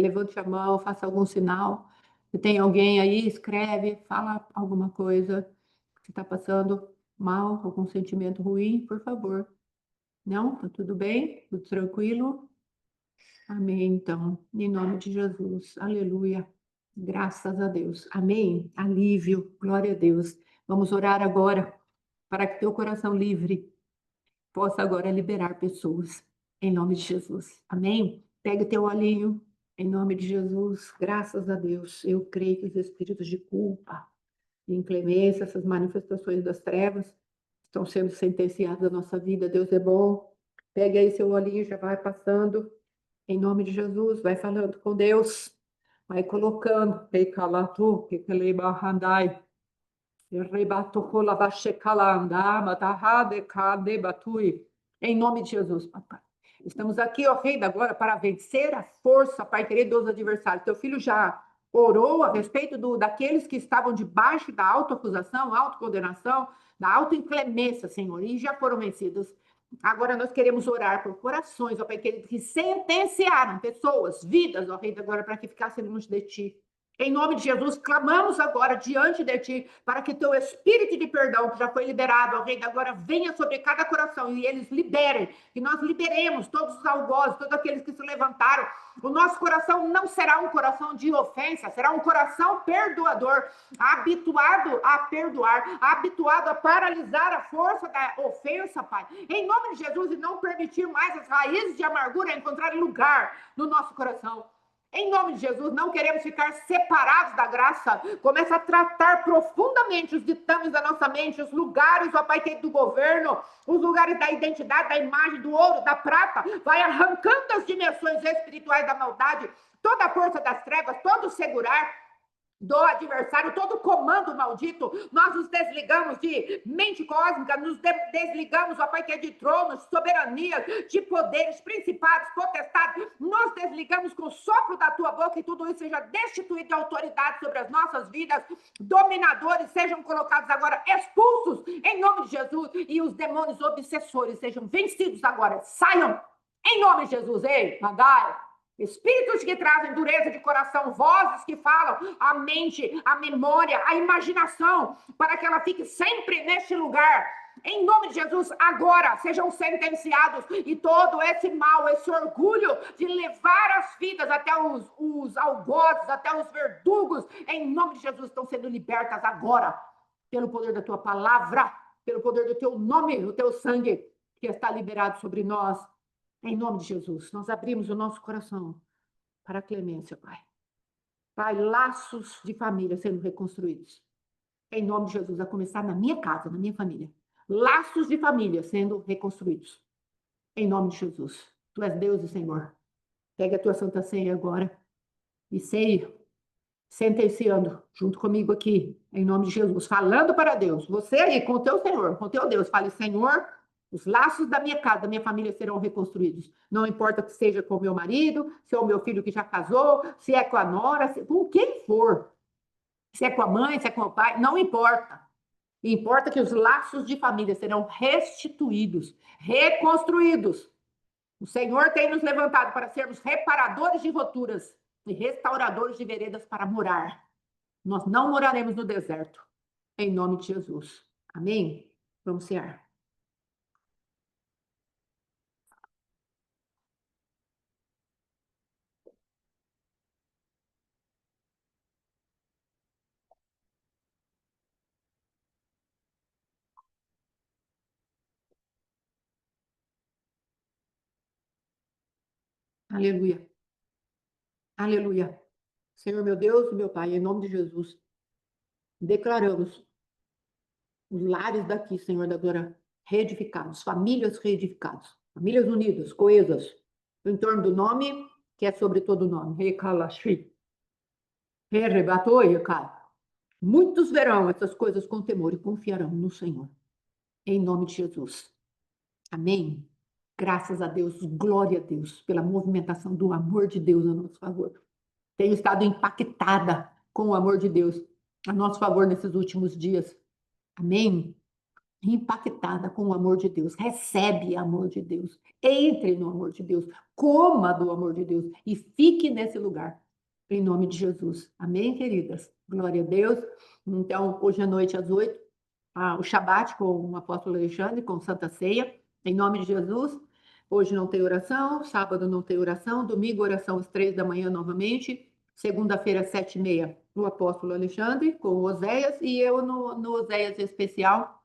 Levante a mão, faça algum sinal. Se tem alguém aí, escreve, fala alguma coisa que está passando mal, algum sentimento ruim, por favor. Não? Tá tudo bem? Tudo tranquilo? Amém, então. Em nome de Jesus. Aleluia. Graças a Deus. Amém. Alívio. Glória a Deus. Vamos orar agora para que teu coração livre possa agora liberar pessoas. Em nome de Jesus. Amém? Pega o teu olhinho. Em nome de Jesus. Graças a Deus. Eu creio que os espíritos de culpa, de inclemência, essas manifestações das trevas estão sendo sentenciadas à nossa vida. Deus é bom. Pega aí seu olhinho, já vai passando. Em nome de Jesus, vai falando com Deus, vai colocando, Peikalatu, Pekelebahandai, Rebatokolabashekalanda, Matahade Kade Batui. Em nome de Jesus, papai. Estamos aqui, ó Rei da Glória, para vencer a força, Pai querido, dos adversários. Teu filho já orou a respeito daqueles que estavam debaixo da autoacusação, autocondenação, da autoinclemência, Senhor, e já foram vencidos. Agora nós queremos orar por corações, ó Pai querido, que sentenciaram pessoas, vidas, ó Rei da Glória, para que ficassem longe de Ti. Em nome de Jesus, clamamos agora diante de Ti, para que Teu Espírito de perdão, que já foi liberado, ó Rei da Glória, venha sobre cada coração e eles liberem, que nós liberemos todos os algozes, todos aqueles que se levantaram. O nosso coração não será um coração de ofensa, será um coração perdoador, habituado a perdoar, habituado a paralisar a força da ofensa, Pai. Em nome de Jesus, e não permitir mais as raízes de amargura encontrarem lugar no nosso coração. Em nome de Jesus, não queremos ficar separados da graça. Começa a tratar profundamente os ditames da nossa mente, os lugares, ó Pai querido, do governo, os lugares da identidade, da imagem, do ouro, da prata. Vai arrancando as dimensões espirituais da maldade, toda a força das trevas, todo o segurar do adversário, todo comando maldito. Nós nos desligamos de mente cósmica, nos desligamos, ó Pai, que é de tronos, soberanias, de poderes, principados, potestades. Nós desligamos com o sopro da tua boca e tudo isso seja destituído de autoridade sobre as nossas vidas. Dominadores sejam colocados agora, expulsos em nome de Jesus, e os demônios obsessores sejam vencidos agora. Saiam em nome de Jesus. Ei, Mandai. Espíritos que trazem dureza de coração, vozes que falam a mente, a memória, a imaginação, para que ela fique sempre neste lugar. Em nome de Jesus, agora sejam sentenciados e todo esse mal, esse orgulho de levar as vidas até os algozes, até os verdugos, em nome de Jesus, estão sendo libertas agora, pelo poder da tua palavra, pelo poder do teu nome, do teu sangue, que está liberado sobre nós. Em nome de Jesus, nós abrimos o nosso coração para a clemência, Pai. Pai, laços de família sendo reconstruídos. Em nome de Jesus, a começar na minha casa, na minha família. Laços de família sendo reconstruídos. Em nome de Jesus. Tu és Deus e Senhor. Pega a tua santa ceia agora e sei, sentenciando junto comigo aqui, em nome de Jesus, falando para Deus. Você aí, com o teu Senhor, com o teu Deus, fale, Senhor, os laços da minha casa, da minha família serão reconstruídos. Não importa que seja com o meu marido, se é o meu filho que já casou, se é com a nora, com quem for. Se é com a mãe, se é com o pai, não importa. Importa que os laços de família serão restituídos, reconstruídos. O Senhor tem nos levantado para sermos reparadores de roturas e restauradores de veredas para morar. Nós não moraremos no deserto. Em nome de Jesus. Amém? Vamos cear. Aleluia. Aleluia. Senhor, meu Deus, meu Pai, em nome de Jesus, declaramos os lares daqui, Senhor da glória, reedificados, famílias reedificadas, famílias unidas, coesas, em torno do nome que é sobre todo nome. Recalashi. Rerebatoi, cara. Muitos verão essas coisas com temor e confiarão no Senhor. Em nome de Jesus. Amém. Graças a Deus, glória a Deus, pela movimentação do amor de Deus a nosso favor. Tenho estado impactada com o amor de Deus a nosso favor nesses últimos dias. Amém? Impactada com o amor de Deus. Recebe amor de Deus. Entre no amor de Deus. Coma do amor de Deus. E fique nesse lugar. Em nome de Jesus. Amém, queridas? Glória a Deus. Então, hoje à noite, às 8, o Shabat com o apóstolo Alexandre, com Santa Ceia. Em nome de Jesus. Hoje não tem oração. Sábado não tem oração. Domingo, oração às 3 da manhã novamente. Segunda-feira, às 7h30, o apóstolo Alexandre, com o Oséias, e eu no Oséias especial,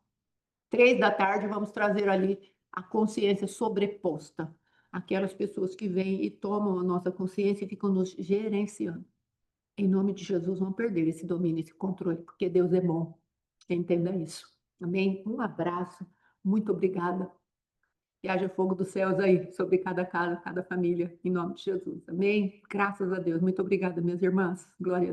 3 da tarde, vamos trazer ali a consciência sobreposta. Aquelas pessoas que vêm e tomam a nossa consciência e ficam nos gerenciando. Em nome de Jesus, vão perder esse domínio, esse controle, porque Deus é bom. Entenda isso. Amém? Um abraço. Muito obrigada. Que haja fogo dos céus aí sobre cada casa, cada família, em nome de Jesus. Amém? Graças a Deus. Muito obrigada, minhas irmãs. Glória a Deus.